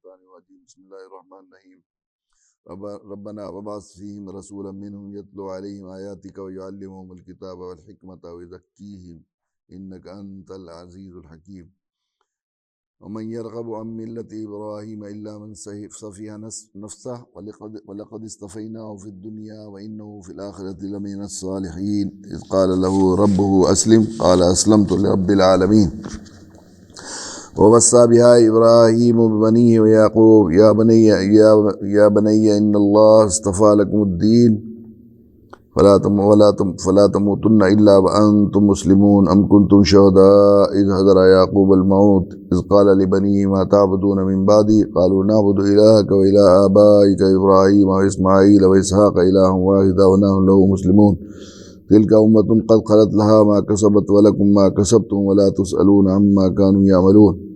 الشيطان الرجيم بسم الله الرحمن الرحيم ربنا وبعث فيهم رسولا منهم يتلو عليهم آياتك ويعلمهم الكتاب والحكمة ويزكيهم إنك أنت العزيز الحكيم ومن يرغب عن ملة إبراهيم إلا من صفي نفسه ولقد اصطفيناه في الدنيا وإنه في الآخرة لمن الصالحين إذ قال له ربه أسلم قال أسلمت لرب العالمين ووصى بها إبراهيم ببنيه ويعقوب يا بني إن الله اصطفى لكم الدين فلا تموتن إلا وأنتم مسلمون أم كنتم شهداء إذ حضر يعقوب الموت إذ قال لبنيه ما تعبدون من بعدي قالوا نعبد إلهك وإله آبائك إبراهيم وإسماعيل وإسحاق إلها واحدا ونحن له مسلمون تلك أمة قد خلت لها ما كسبت ولكم ما كسبتم ولا تسألون عما كانوا يعملون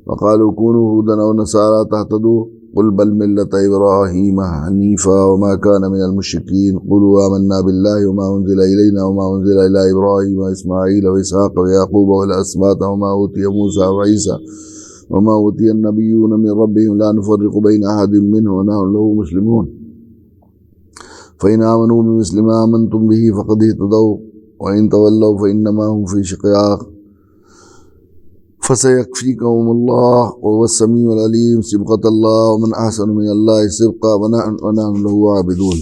وقالوا كونوا هودا أو نصارى تهتدوا قل بل ملة إبراهيم حنيفا وما كان من المشركين قولوا آمنا بالله وما أنزل إلينا وما أنزل إلى إبراهيم وإسماعيل وإسحاق ويعقوب والأسباط وما أوتي موسى وعيسى وما أوتي النبيون من ربهم لا نفرق بين أحد منهم ونحن له مسلمون فإن آمنوا بمثل ما آمنتم به فقد اهتدوا وإن تولوا فإنما هم في شقاق فسيكفيكهم الله وهو السميع العليم صبغة الله ومن أحسن من الله صبغة ونحن له عابدون.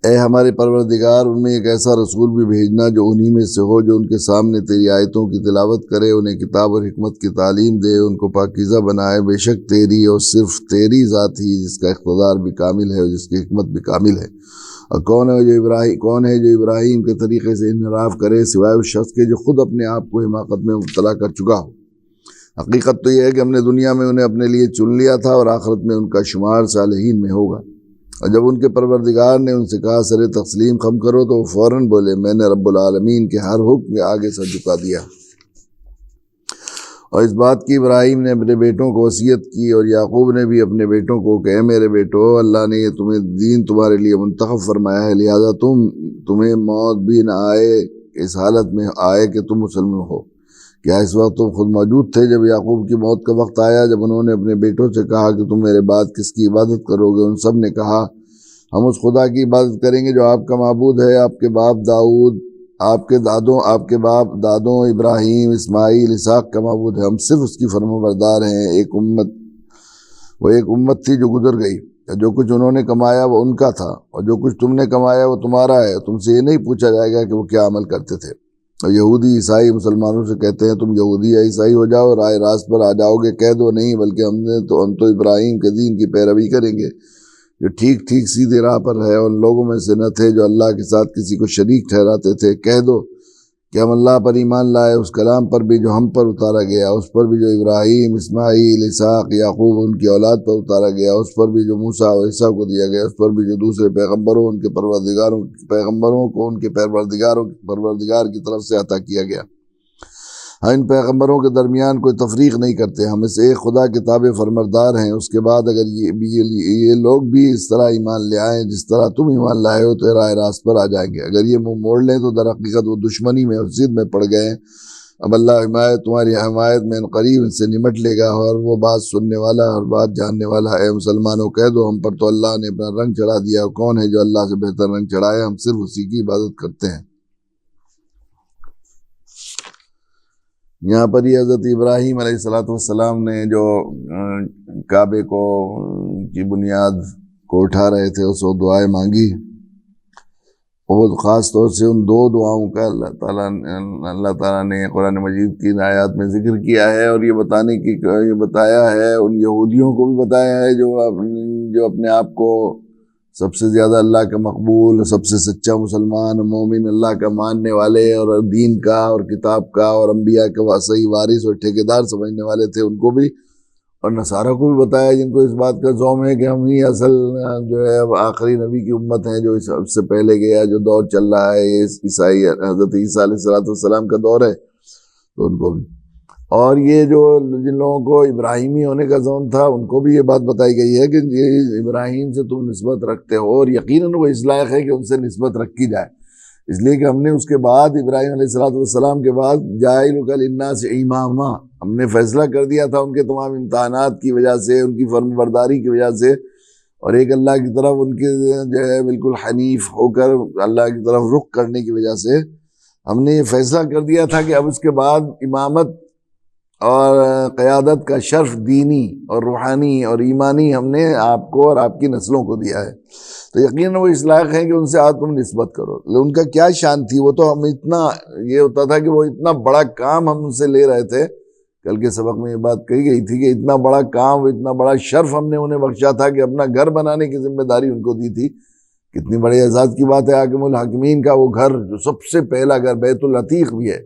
اے ہمارے پروردگار ان میں ایک ایسا رسول بھی بھیجنا جو انہی میں سے ہو جو ان کے سامنے تیری آیتوں کی تلاوت کرے انہیں کتاب اور حکمت کی تعلیم دے ان کو پاکیزہ بنائے بے شک تیری اور صرف تیری ذات ہی جس کا اقتدار بھی کامل ہے اور جس کی حکمت بھی کامل ہے. اور کون ہے جو ابراہیم کے طریقے سے انحراف کرے سوائے اس شخص کے جو خود اپنے آپ کو حماقت میں مبتلا کر چکا ہو. حقیقت تو یہ ہے کہ ہم نے دنیا میں انہیں اپنے لیے چن لیا تھا اور آخرت میں ان کا شمار صالحین میں ہوگا. اور جب ان کے پروردگار نے ان سے کہا سر تسلیم خم کرو تو وہ فوراً بولے میں نے رب العالمین کے ہر حکم کے آگے سر جھکا دیا. اور اس بات کی ابراہیم نے اپنے بیٹوں کو وصیت کی اور یعقوب نے بھی اپنے بیٹوں کو کہ اے میرے بیٹو اللہ نے یہ دین تمہارے لیے منتخب فرمایا ہے لہذا تمہیں موت بھی نہ آئے اس حالت میں آئے کہ تم مسلمان ہو. کیا اس وقت تم خود موجود تھے جب یعقوب کی موت کا وقت آیا جب انہوں نے اپنے بیٹوں سے کہا کہ تم میرے بعد کس کی عبادت کرو گے؟ ان سب نے کہا ہم اس خدا کی عبادت کریں گے جو آپ کا معبود ہے. آپ کے باپ داؤد آپ کے باپ دادوں ابراہیم اسماعیل اسحاق کا معبود ہے. ہم صرف اس کی فرمانبردار ہیں. ایک امت تھی جو گزر گئی. جو کچھ انہوں نے کمایا وہ ان کا تھا اور جو کچھ تم نے کمایا وہ تمہارا ہے. تم سے یہ نہیں پوچھا جائے گا کہ وہ کیا عمل کرتے تھے. اور یہودی عیسائی مسلمانوں سے کہتے ہیں تم یہودی یا عیسائی ہو جاؤ رائے راست پر آ جاؤ گے. کہہ دو نہیں بلکہ ہم تو ابراہیم کے دین کی پیروی کریں گے جو ٹھیک سیدھی راہ پر ہے. ان لوگوں میں سے نہ تھے جو اللہ کے ساتھ کسی کو شریک ٹھہراتے تھے. کہہ دو کہ ہم اللہ پر ایمان لائے اس کلام پر بھی جو ہم پر اتارا گیا اس پر بھی جو ابراہیم اسماعیل اسحاق یعقوب ان کی اولاد پر اتارا گیا اس پر بھی جو موسیٰ و عیسیٰ کو دیا گیا اس پر بھی جو دوسرے پیغمبروں ان کے پروردگار کی طرف سے عطا کیا گیا. ہم ان پیغمبروں کے درمیان کوئی تفریق نہیں کرتے. ہم اس ایک خدا کے تابع فرمانبردار ہیں. اس کے بعد اگر یہ لوگ بھی اس طرح ایمان لے آئیں جس طرح تم ایمان لائے ہو تو راہ راست پر آ جائیں گے. اگر یہ منہ موڑ لیں تو در حقیقت وہ دشمنی میں اور ضد میں پڑ گئے ہیں. اب اللہ تمہاری حمایت میں قریب ان سے نمٹ لے گا اور وہ بات سننے والا اور بات جاننے والا ہے. مسلمانوں کہہ دو ہم پر تو اللہ نے اپنا رنگ چڑھا دیا. کون ہے جو اللہ سے بہتر رنگ چڑھائے؟ ہم صرف اسی کی عبادت کرتے ہیں. یہاں پر یہ حضرت ابراہیم علیہ السلام نے جو کعبے کی بنیاد کو اٹھا رہے تھے اس وقت دعائیں مانگی. بہت خاص طور سے ان دو دعاؤں کا اللہ تعالیٰ نے قرآن مجید کی آیات میں ذکر کیا ہے اور یہ بتایا ہے ان یہودیوں کو بھی بتایا ہے جو اپنے آپ کو سب سے زیادہ اللہ کا مقبول سب سے سچا مسلمان مومن اللہ کا ماننے والے اور دین کا اور کتاب کا اور انبیاء کے صحیح وارث اور ٹھیکیدار سمجھنے والے تھے ان کو بھی اور نصارہ کو بھی بتایا جن کو اس بات کا زوم ہے کہ ہم ہی اصل جو ہے آخری نبی کی امت ہیں جو اس سے پہلے گیا جو دور چل رہا ہے عیسائی حضرت عیسیٰ علیہ السلام کا دور ہے تو ان کو بھی. اور یہ جو جن لوگوں کو ابراہیمی ہونے کا زوم تھا ان کو بھی یہ بات بتائی گئی ہے کہ ابراہیم سے تم نسبت رکھتے ہو اور یقیناً وہ اس لائق ہے کہ ان سے نسبت رکھی جائے. اس لیے کہ ہم نے اس کے بعد ابراہیم علیہ السلام کے بعد جاعلک للناس اماما، ہم نے فیصلہ کر دیا تھا ان کے تمام امتحانات کی وجہ سے، ان کی فرم برداری کی وجہ سے، اور ایک اللہ کی طرف ان کے جو ہے بالکل حنیف ہو کر اللہ کی طرف رخ کرنے کی وجہ سے ہم نے یہ فیصلہ کر دیا تھا کہ اب اس کے بعد امامت اور قیادت کا شرف دینی اور روحانی اور ایمانی ہم نے آپ کو اور آپ کی نسلوں کو دیا ہے، تو یقیناً وہ اس لائق ہیں کہ ان سے آج تم نسبت کرو۔ ان کا کیا شان تھی، وہ تو ہم اتنا یہ ہوتا تھا کہ وہ اتنا بڑا کام ہم ان سے لے رہے تھے، کل کے سبق میں یہ بات کہی گئی تھی کہ اتنا بڑا کام، اتنا بڑا شرف ہم نے انہیں بخشا تھا کہ اپنا گھر بنانے کی ذمہ داری ان کو دی تھی۔ کتنی بڑے اعزاز کی بات ہے، حاکم الحاکمین کا وہ گھر جو سب سے پہلا گھر بیت العتیق بھی ہے،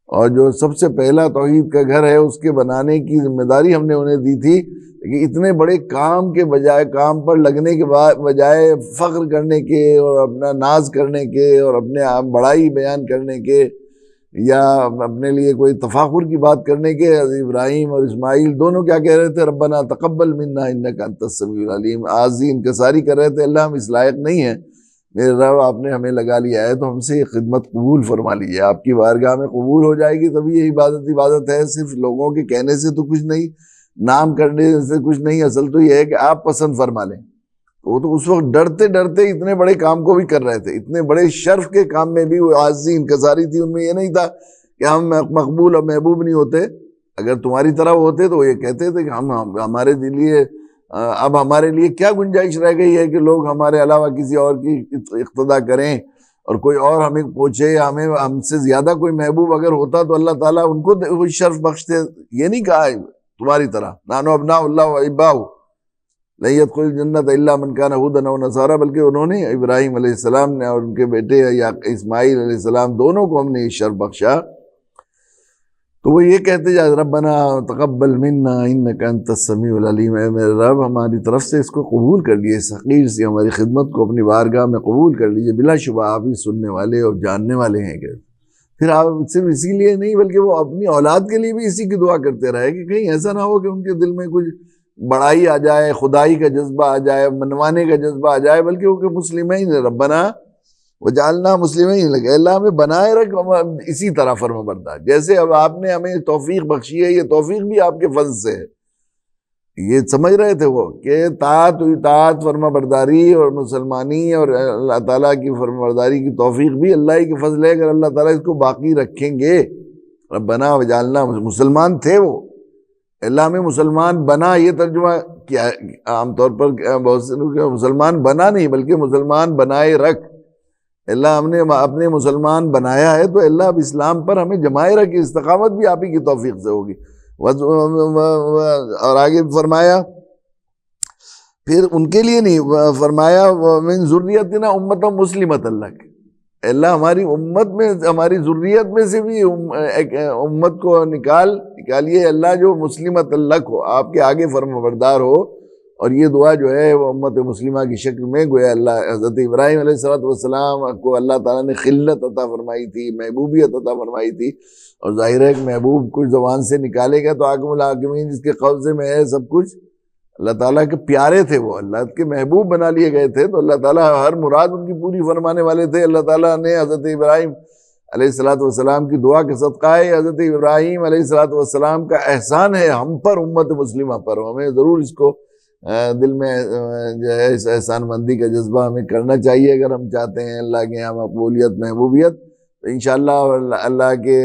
اور جو سب سے پہلا توحید کا گھر ہے، اس کے بنانے کی ذمہ داری ہم نے انہیں دی تھی کہ اتنے بڑے کام کے بجائے، کام پر لگنے کے بجائے فخر کرنے کے اور اپنا ناز کرنے کے اور اپنے آپ بڑائی بیان کرنے کے یا اپنے لیے کوئی تفاخر کی بات کرنے کے، ابراہیم اور اسماعیل دونوں کیا کہہ رہے تھے؟ ربنا تقبل منا انک انت السمیع العلیم، عاجزی انکساری کر رہے تھے، اللہ ہم اس لائق نہیں ہیں، میرے رب آپ نے ہمیں لگا لیا ہے تو ہم سے یہ خدمت قبول فرما لیجیے، آپ کی بارگاہ میں قبول ہو جائے گی تبھی یہ عبادت ہے، صرف لوگوں کے کہنے سے تو کچھ نہیں، نام کرنے سے کچھ نہیں، اصل تو یہ ہے کہ آپ پسند فرما لیں۔ وہ تو اس وقت ڈرتے ڈرتے اتنے بڑے کام کو بھی کر رہے تھے، اتنے بڑے شرف کے کام میں بھی وہ عاجزی انکساری تھی ان میں، یہ نہیں تھا کہ ہم مقبول اور محبوب نہیں ہوتے، اگر تمہاری طرح ہوتے تو یہ کہتے تھے کہ ہم ہمارے لیے اب ہمارے لیے کیا گنجائش رہ گئی ہے کہ لوگ ہمارے علاوہ کسی اور کی اقتدا کریں اور کوئی اور ہمیں پوچھے، یا ہم سے زیادہ کوئی محبوب اگر ہوتا تو اللہ تعالیٰ ان کو کوئی شرف بخشتے۔ یہ نہیں کہا تمہاری طرح نانو ابناء اللہ و احباؤ لن يدخل الجنت الا من كان هودا او نصارى، بلکہ انہوں نے ابراہیم علیہ السلام نے اور ان کے بیٹے یا اسماعیل علیہ السلام دونوں کو ہم نے یہ شرف بخشا۔ تو وہ یہ کہتے جا ربنا تقبل منا انک انت السمیع العلیم، اے میرے رب ہماری طرف سے اس کو قبول کر لیجیے، اس حقیر سی ہماری خدمت کو اپنی بارگاہ میں قبول کر لیجیے، بلا شبہ آپ ہی سننے والے اور جاننے والے ہیں۔ کہ پھر آپ صرف اسی لیے نہیں بلکہ وہ اپنی اولاد کے لیے بھی اسی کی دعا کرتے رہے کہ کہیں ایسا نہ ہو کہ ان کے دل میں کچھ بڑائی آ جائے، خدائی کا جذبہ آ جائے، منوانے کا جذبہ آ جائے، بلکہ وہ کہ مسلمین ربنا وجعلنا مسلمین، لگے اللہ ہمیں بنائے رکھ اسی طرح فرما بردار، جیسے اب آپ نے ہمیں توفیق بخشی ہے، یہ توفیق بھی آپ کے فضل سے ہے۔ یہ سمجھ رہے تھے وہ کہ اطاعت فرما برداری اور مسلمانی اور اللہ تعالیٰ کی فرما برداری کی توفیق بھی اللہ ہی کے فضل ہے، اگر اللہ تعالیٰ اس کو باقی رکھیں گے۔ ربنا وجعلنا، مسلمان تھے وہ، اللہ ہمیں مسلمان بنا، یہ ترجمہ کیا عام طور پر بہت سے لوگ مسلمان بنا نہیں بلکہ مسلمان بنائے رکھ، اللہ ہم نے اپنے مسلمان بنایا ہے تو اللہ اب اسلام پر ہمیں جمائے رکھے، استقامت بھی آپ ہی کی توفیق سے ہوگی۔ اور آگے فرمایا پھر ان کے لیے نہیں، فرمایا من ذریتنا امتا مسلمۃ لک، اللہ ہماری امت میں، ہماری ذریت میں سے بھی ایک امت کو نکالیے اللہ جو مسلمۃ لک ہو، آپ کے آگے فرما بردار ہو۔ اور یہ دعا جو ہے وہ امت مسلمہ کی شکل میں گویا اللہ حضرت ابراہیم علیہ السلام کو اللہ تعالیٰ نے خلت عطا فرمائی تھی، محبوبیت عطا فرمائی تھی، اور ظاہر ہے کہ محبوب کچھ زبان سے نکالے گا تو حاکم الحاکمین جس کے قبضے میں ہے سب کچھ، اللہ تعالیٰ کے پیارے تھے، وہ اللہ کے محبوب بنا لیے گئے تھے، تو اللہ تعالیٰ ہر مراد ان کی پوری فرمانے والے تھے۔ اللہ تعالیٰ نے حضرت ابراہیم علیہ السلام کی دعا کے صدقہ ہے، حضرت ابراہیم علیہ السلام کا احسان ہے ہم پر، امت مسلمہ پر، ہمیں ضرور اس کو دل میں جو ہے اس احسان مندی کا جذبہ ہمیں کرنا چاہیے اگر ہم چاہتے ہیں اللہ کے یہاں مقبولیت محبوبیت۔ تو انشاءاللہ اللہ کے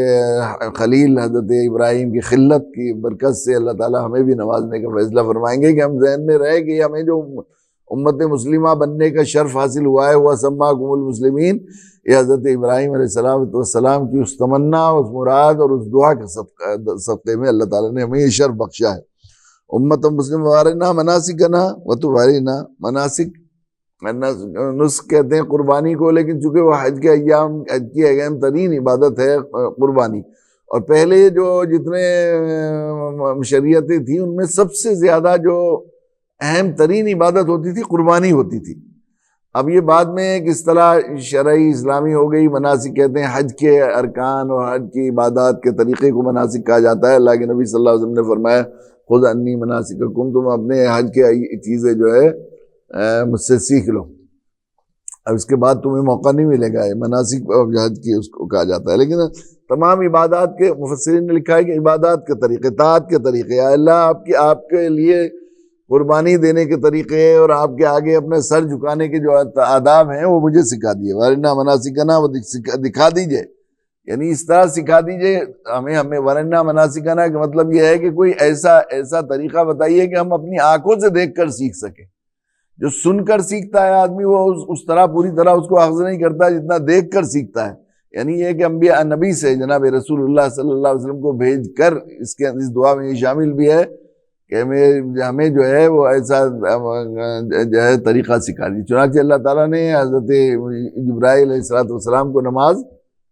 خلیل حضرت ابراہیم کی خلت کی برکت سے اللہ تعالیٰ ہمیں بھی نوازنے کا فیصلہ فرمائیں گے کہ ہم ذہن میں رہے کہ ہمیں جو امت مسلمہ بننے کا شرف حاصل ہوا ہے، وہ سماکم المسلمین، یہ حضرت ابراہیم علیہ السلام کی اس تمنا، اس مراد اور اس دعا کے صدقے میں اللہ تعالیٰ نے ہمیں یہ شرف بخشا ہے۔ امت مسلم وارنا مناسکنا وتب علینا، مناسک نسک کہتے ہیں قربانی کو، لیکن چونکہ وہ حج کے ایام، حج کی اہم ترین عبادت ہے قربانی، اور پہلے جو جتنے شریعتیں تھیں ان میں سب سے زیادہ جو اہم ترین عبادت ہوتی تھی قربانی ہوتی تھی۔ اب یہ بعد میں ایک اصطلاح شرعی اسلامی ہو گئی، مناسک کہتے ہیں حج کے ارکان اور حج کی عبادات کے طریقے کو مناسک کہا جاتا ہے۔ اللہ کے نبی صلی اللہ علیہ وسلم نے فرمایا خذ انی مناسککم، تم اپنے حج کے چیزیں جو ہے مجھ سے سیکھ لو۔ اب اس کے بعد تمہیں موقع نہیں ملے گا، مناسک حج کی اس کو کہا جاتا ہے۔ لیکن تمام عبادات کے مفسرین نے لکھا ہے کہ عبادات کے طریقے، طاعت کے طریقے، اللہ آپ کے لیے قربانی دینے کے طریقے اور آپ کے آگے اپنے سر جھکانے کے جو آداب ہیں وہ مجھے سکھا دیے، ورنہ مناسکنا وہ دکھا دیجئے، یعنی اس طرح سکھا دیجئے ہمیں ورنہ مناسکنا کا مطلب یہ ہے کہ کوئی ایسا طریقہ بتائیے کہ ہم اپنی آنکھوں سے دیکھ کر سیکھ سکیں۔ جو سن کر سیکھتا ہے آدمی وہ اس طرح پوری طرح اس کو اخذ نہیں کرتا جتنا دیکھ کر سیکھتا ہے، یعنی یہ کہ انبیاء نبی سے جناب رسول اللہ صلی اللہ علیہ وسلم کو بھیج کر اس دعا میں یہ شامل بھی ہے کہ ہمیں جو ہے وہ ایسا جو ہے طریقہ سکھا دی۔ چنانچہ اللہ تعالیٰ نے حضرت جبرائیل علیہ السلام کو نماز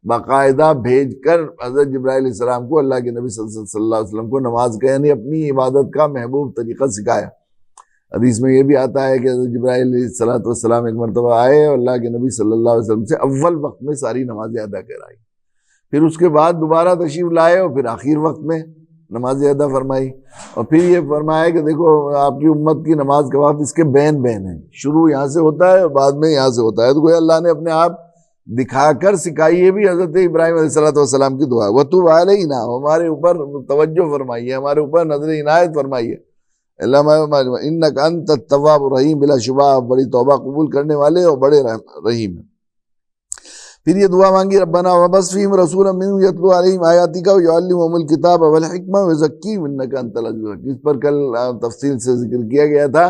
باقاعدہ بھیج کر حضرت جبرائیل علیہ السلام کو اللہ کے نبی صلی اللہ علیہ وسلم کو نماز کا یعنی اپنی عبادت کا محبوب طریقہ سکھایا۔ حدیث میں یہ بھی آتا ہے کہ حضرت جبرائیل علیہ السلام ایک مرتبہ آئے اور اللہ کے نبی صلی اللہ علیہ وسلم سے اول وقت میں ساری نمازیں ادا کرائی، پھر اس کے بعد دوبارہ تشریف لائے اور پھر آخر وقت میں نمازیں ادا فرمائی، اور پھر یہ فرمایا کہ دیکھو آپ کی امت کی نماز کا وقت اس کے بین ہے، شروع یہاں سے ہوتا ہے اور بعد میں یہاں سے ہوتا ہے، تو کوئی اللہ نے اپنے آپ دکھا کر سکھائی۔ یہ بھی حضرت ابراہیم علیہ السلام کی دعا ہے، وَتُوبْ عَلَيْنَا، ہمارے اوپر توجہ فرمائیے، ہمارے اوپر نظر عنایت فرمائیے، انک انت التواب الرحیم، بلا شبہ آپ بڑی توبہ قبول کرنے والے اور بڑے رحیم ہیں۔ پھر یہ دعا مانگی، ربنا وبعث فیہم رسولا منہم یتلو علیہم آیاتک ویعلمہم الکتاب والحکمہ ویزکیہم انک انت العزیز الحکیم۔ اس پر کل تفصیل سے ذکر کیا گیا تھا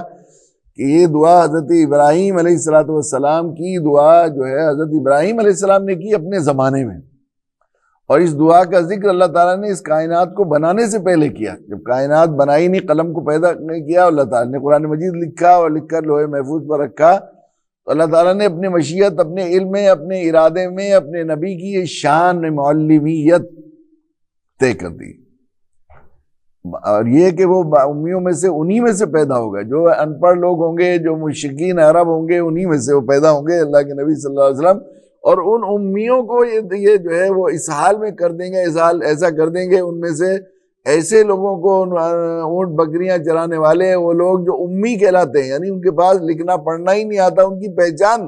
کہ یہ دعا حضرت ابراہیم علیہ السلام کی دعا جو ہے حضرت ابراہیم علیہ السلام نے کی اپنے زمانے میں، اور اس دعا کا ذکر اللہ تعالیٰ نے اس کائنات کو بنانے سے پہلے کیا، جب کائنات بنائی نہیں، قلم کو پیدا نہیں کیا، اللہ تعالیٰ نے قرآن مجید لکھا اور لکھ کر لوح محفوظ پر رکھا، تو اللہ تعالیٰ نے اپنی مشیت، اپنے علم میں، اپنے ارادے میں اپنے نبی کی یہ شان معلمیت طے کر دی، اور یہ کہ وہ امیوں میں سے انہی میں سے پیدا ہوگا، جو ان پڑھ لوگ ہوں گے، جو مشرکین عرب ہوں گے، انہی میں سے وہ پیدا ہوں گے، اللہ کے نبی صلی اللہ علیہ وسلم، اور ان امیوں کو یہ جو ہے وہ اس حال میں کر دیں گے، ایسا کر دیں گے، ان میں سے ایسے لوگوں کو، اونٹ بکریاں چرانے والے، وہ لوگ جو امی کہلاتے ہیں، یعنی ان کے پاس لکھنا پڑھنا ہی نہیں آتا، ان کی پہچان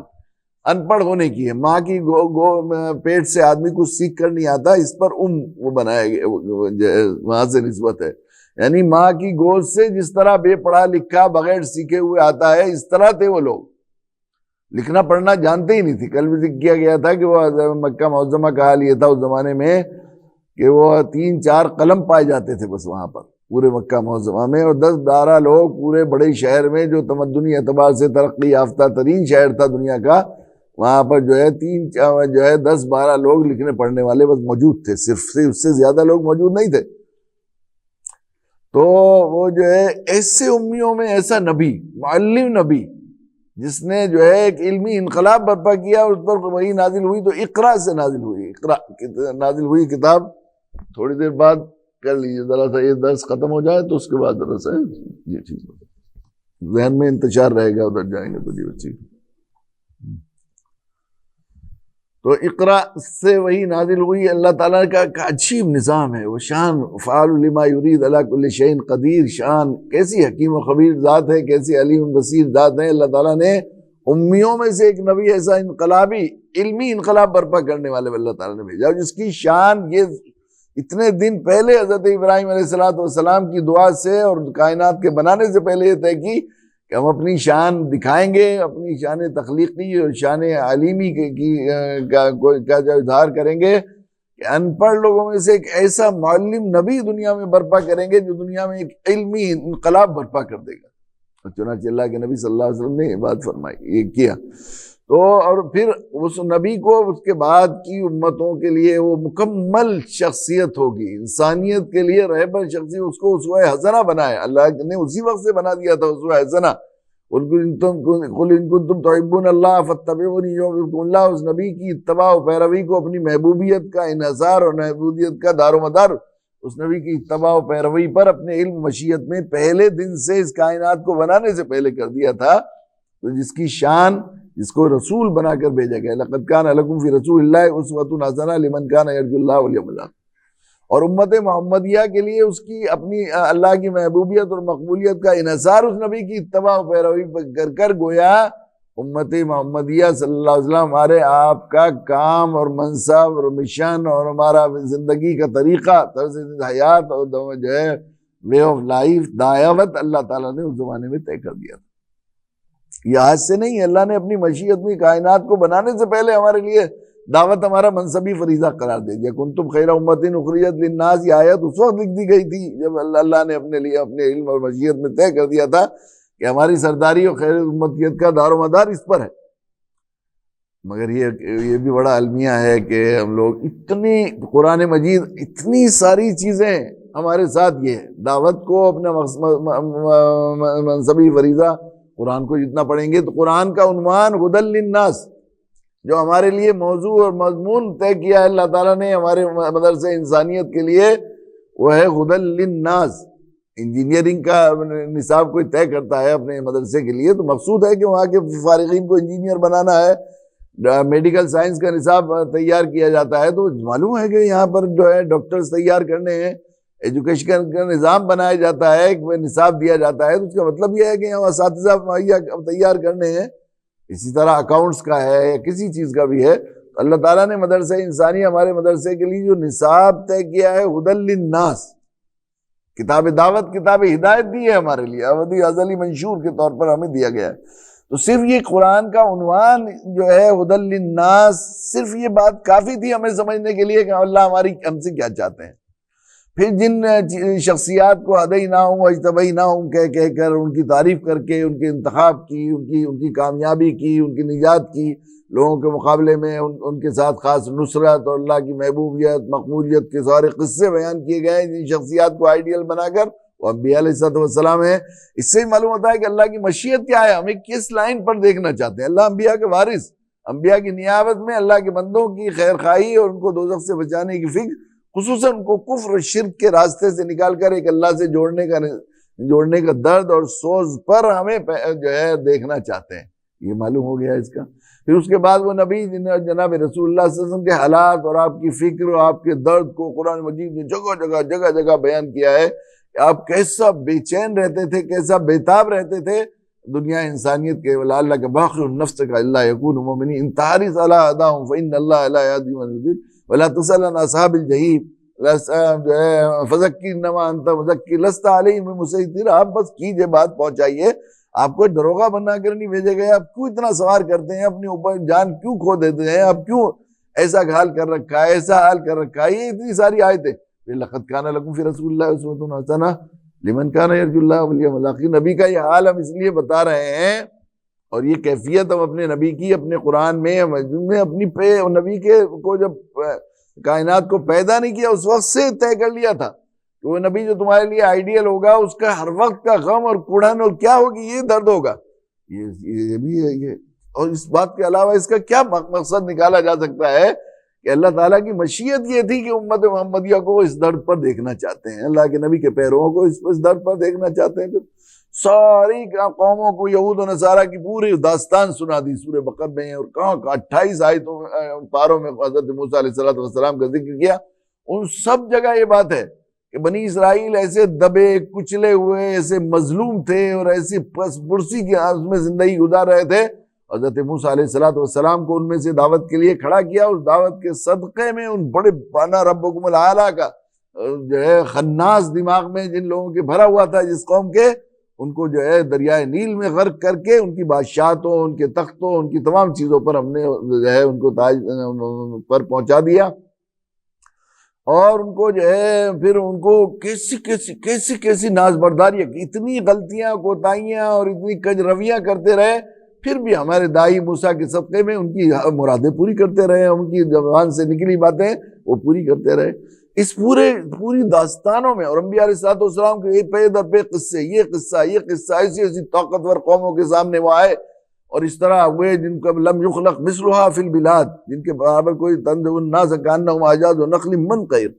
ان پڑھ ہونے کی ہے، ماں کی پیٹ سے آدمی کو سیکھ کر نہیں آتا، اس پر وہ بنایا گیا، وہاں سے نسبت ہے، یعنی ماں کی گود سے جس طرح بے پڑھا لکھا بغیر سیکھے ہوئے آتا ہے، اس طرح تھے وہ لوگ، لکھنا پڑھنا جانتے ہی نہیں تھی۔ کل بھی ذکر کیا گیا تھا کہ وہ مکہ معظمہ کا حال یہ تھا اس زمانے میں کہ وہ 3-4 قلم پائے جاتے تھے بس وہاں پر پورے مکہ معظمہ میں، اور 10-12 لوگ پورے بڑے شہر میں جو تمدنی اعتبار سے ترقی یافتہ ترین شہر تھا دنیا کا، وہاں پر جو ہے 10-12 لوگ لکھنے پڑھنے والے بس موجود تھے، صرف سے اس سے زیادہ لوگ موجود نہیں تھے۔ تو وہ جو ہے ایسے امیوں میں ایسا نبی، معلم نبی، جس نے جو ہے ایک علمی انقلاب برپا کیا، اور اس پر وہی نازل ہوئی، تو اقرا سے نازل ہوئی، اقرا نازل ہوئی کتاب۔ تھوڑی دیر بعد کر لیجیے ذرا سا، یہ درس ختم ہو جائے تو اس کے بعد ذرا سا یہ ٹھیک ہے، ذہن میں انتشار رہے گا، ادھر جائیں گے تو جی بچی۔ تو اقرا سے وہی نازل ہوئی، اللہ تعالیٰ کا عجیب نظام ہے، وہ شان فعال لما یرید علی کل شیء قدیر، شان کیسی حکیم و خبیر ذات ہے، کیسی علیم بصیر ذات ہے۔ اللہ تعالیٰ نے امیوں میں سے ایک نبی ایسا انقلابی علمی انقلاب برپا کرنے والے اللہ تعالیٰ نے بھیجا، جس کی شان یہ اتنے دن پہلے حضرت ابراہیم علیہ السلام کی دعا سے اور کائنات کے بنانے سے پہلے یہ طے کی کہ ہم اپنی شان دکھائیں گے، اپنی شان تخلیقی اور شان علیمی کا جو اظہار کریں گے کہ ان پڑھ لوگوں میں سے ایک ایسا معلم نبی دنیا میں برپا کریں گے جو دنیا میں ایک علمی انقلاب برپا کر دے گا۔ چنانچہ اللہ کے نبی صلی اللہ علیہ وسلم نے یہ بات فرمائی، یہ کیا۔ تو اور پھر اس نبی کو اس کے بعد کی امتوں کے لیے وہ مکمل شخصیت ہوگی، انسانیت کے لیے رہبر شخصیت، اس کو اسوہ حسنہ بنایا اللہ نے، اسی وقت سے بنا دیا تھا اسوہ حسنہ۔ قل ان کنتم تحبون اللہ فاتبعونی یحببکم اللہ، اس نبی کی اتباع و پیروی کو اپنی محبوبیت کا انحصار اور محبوبیت کا دار و مدار اس نبی کی اتباع و پیروی پر اپنے علم مشیت میں پہلے دن سے اس کائنات کو بنانے سے پہلے کر دیا تھا، تو جس کی شان، جس کو رسول بنا کر بھیجا گیا، لقد کان لکم فی رسول اللہ اسوۃ حسنہ لمن کان یرجو اللہ والیوم الآخر۔ اور امت محمدیہ کے لیے اس کی اپنی اللہ کی محبوبیت اور مقبولیت کا انحصار اس نبی کی اتباع و پیروی کر کر گویا امتی محمدیہ صلی اللہ علیہ وسلم، ہمارے آپ کا کام اور منصب اور مشن اور ہمارا زندگی کا طریقہ، طرز حیات اور جو ہے وے آف لائف، دعوت اللہ تعالیٰ نے اس زمانے میں طے کر دیا تھا۔ یہ آج سے نہیں، اللہ نے اپنی مشیت میں کائنات کو بنانے سے پہلے ہمارے لیے دعوت ہمارا منصبی فریضہ قرار دے دیا۔ کنتم خیر امۃ اخرجت للناس، یہ آیت اس وقت لکھ دی گئی تھی جب اللہ نے اپنے لیے اپنے علم اور مشیت میں طے کر دیا تھا کہ ہماری سرداری اور خیر امتیت کا دار و مدار اس پر ہے۔ مگر یہ بھی بڑا المیہ ہے کہ ہم لوگ اتنی قرآن مجید اتنی ساری چیزیں ہمارے ساتھ، یہ دعوت کو اپنا منصبی فریضہ، قرآن کو جتنا پڑھیں گے تو قرآن کا عنوان ہدی للناس، جو ہمارے لیے موضوع اور مضمون طے کیا ہے اللہ تعالیٰ نے ہمارے مدرسے انسانیت کے لیے، وہ ہے ہدی للناس۔ انجینئرنگ کا نصاب کوئی طے کرتا ہے اپنے مدرسے کے لیے تو مقصود ہے کہ وہاں کے فارغین کو انجینئر بنانا ہے، میڈیکل سائنس کا نصاب تیار کیا جاتا ہے تو معلوم ہے کہ یہاں پر جو ہے ڈاکٹرز تیار کرنے ہیں، ایجوکیشن کا نظام بنایا جاتا ہے، ایک نصاب دیا جاتا ہے، تو اس کا مطلب یہ ہے کہ یہاں اساتذہ مہیا تیار کرنے ہیں۔ اسی طرح اکاؤنٹس کا ہے یا کسی چیز کا بھی ہے، اللہ تعالیٰ نے مدرسہ انسانی ہمارے مدرسے کے لیے جو نصاب طے کیا ہے ہدی للناس، کتاب دعوت، کتاب ہدایت دی ہے ہمارے لیے، ابدی ازلی منشور کے طور پر ہمیں دیا گیا ہے۔ تو صرف یہ قرآن کا عنوان جو ہے ہدی للناس، صرف یہ بات کافی تھی ہمیں سمجھنے کے لیے کہ اللہ ہم سے کیا چاہتے ہیں۔ پھر جن شخصیات کو ہدیناہم واجتبیناہم کہہ کر ان کی تعریف کر کے ان کے انتخاب کی، ان کی کامیابی کی، ان کی نجات کی، لوگوں کے مقابلے میں ان کے ساتھ خاص نصرت اور اللہ کی محبوبیت، مقبولیت کے سارے قصے بیان کیے گئے جن شخصیات کو آئیڈیل بنا کر، وہ انبیاء علیہ السلام ہیں۔ اس سے معلوم ہوتا ہے کہ اللہ کی مشیت کیا ہے، ہمیں کس لائن پر دیکھنا چاہتے ہیں۔ اللہ انبیاء کے وارث، انبیاء کی نیابت میں اللہ کے بندوں کی خیر خواہی اور ان کو دوزخ سے بچانے کی فکر، خصوصاً ان کو کفر و شرک کے راستے سے نکال کر ایک اللہ سے جوڑنے کا درد اور سوز پر ہمیں جو ہے دیکھنا چاہتے ہیں، یہ معلوم ہو گیا اس کا۔ پھر اس کے بعد وہ نبی جناب رسول اللہ صلی اللہ علیہ وسلم کے حالات اور آپ کی فکر اور آپ کے درد کو قرآن مجید نے جگہ جگہ بیان کیا ہے کہ آپ کیسا بے چین رہتے تھے، کیسا بےتاب رہتے تھے دنیا انسانیت کے، اللہ کے باخر النفس کا اللہ یکون مومنی انتحاری صلی اداہم فإن اللہ لا یہدی من یضل ولا تسأل عن اصحاب الجحیم جو ہے فذکر انما انت مذکر لست علیہم بمسیطر، آپ بس کیجئے، بات پہنچائیے، آپ کو دروغہ بنا کر نہیں بھیجے گئے، آپ کیوں اتنا سوار کرتے ہیں، اپنے اوپر جان کیوں کھو دیتے ہیں، آپ کیوں ایسا حال کر رکھا ہے، ایسا حال کر رکھا ہے۔ یہ اتنی ساری آیتیں، لقد کان لکم فی رسول اللہ اسوۃ حسنہ لمن کان یرجو اللہ والیوم الآخر، نبی کا یہ حال ہم اس لیے بتا رہے ہیں اور یہ کیفیت ہم اپنے نبی کی اپنے قرآن میں اپنی نبی کے کو جب کائنات کو پیدا نہیں کیا اس وقت سے طے کر لیا تھا کہ وہ نبی جو تمہارے لیے آئیڈیل ہوگا اس کا ہر وقت کا غم اور کڑھن اور کیا ہوگی، یہ درد ہوگا، یہ بھی ہے یہ۔ اور اس بات کے علاوہ اس کا کیا مقصد نکالا جا سکتا ہے کہ اللہ تعالیٰ کی مشیت یہ تھی کہ امت محمدیہ کو اس درد پر دیکھنا چاہتے ہیں، اللہ کے نبی کے پیرووں کو اس درد پر دیکھنا چاہتے ہیں۔ پھر ساری قوموں کو یہود و نصارہ کی پوری داستان سنا دی سورہ بقرہ میں، اور کہاں 28 آیتوں پاروں میں حضرت موسیٰ علیہ السلام کا ذکر کیا۔ ان سب جگہ یہ بات ہے کہ بنی اسرائیل ایسے دبے کچلے ہوئے، ایسے مظلوم تھے اور ایسی پس پرسی کی اس میں زندگی گزار رہے تھے۔ حضرت موسیٰ علیہ السلام کو ان میں سے دعوت کے لیے کھڑا کیا، اس دعوت کے صدقے میں ان بڑے بانا ربکم الاعلیٰ کا جو ہے خناس دماغ میں جن لوگوں کے بھرا ہوا تھا جس قوم کے، ان کو جو ہے دریائے نیل میں غرق کر کے ان کی بادشاہتوں، ان کے تختوں، ان کی تمام چیزوں پر ہم نے جو ہے ان کو تاج پر پہنچا دیا، اور ان کو جو ہے پھر ان کو کیسی ناز برداریاں، اتنی غلطیاں کوتاہیاں اور اتنی کج رویاں کرتے رہے، پھر بھی ہمارے دائی موسیٰ کے صدقے میں ان کی مرادیں پوری کرتے رہے، ان کی زبان سے نکلی باتیں وہ پوری کرتے رہے۔ اس پوری داستانوں میں اور انبیاء علیہ السلام کے پے در پے قصے، یہ قصہ ایسی طاقتور قوموں کے سامنے وہ آئے، اور اس طرح ہوئے جن کو لم یخلق مثلھا فی البلاد، جن کے برابر کوئی تنزع الناس کانہم اعجاز نخل منقعر،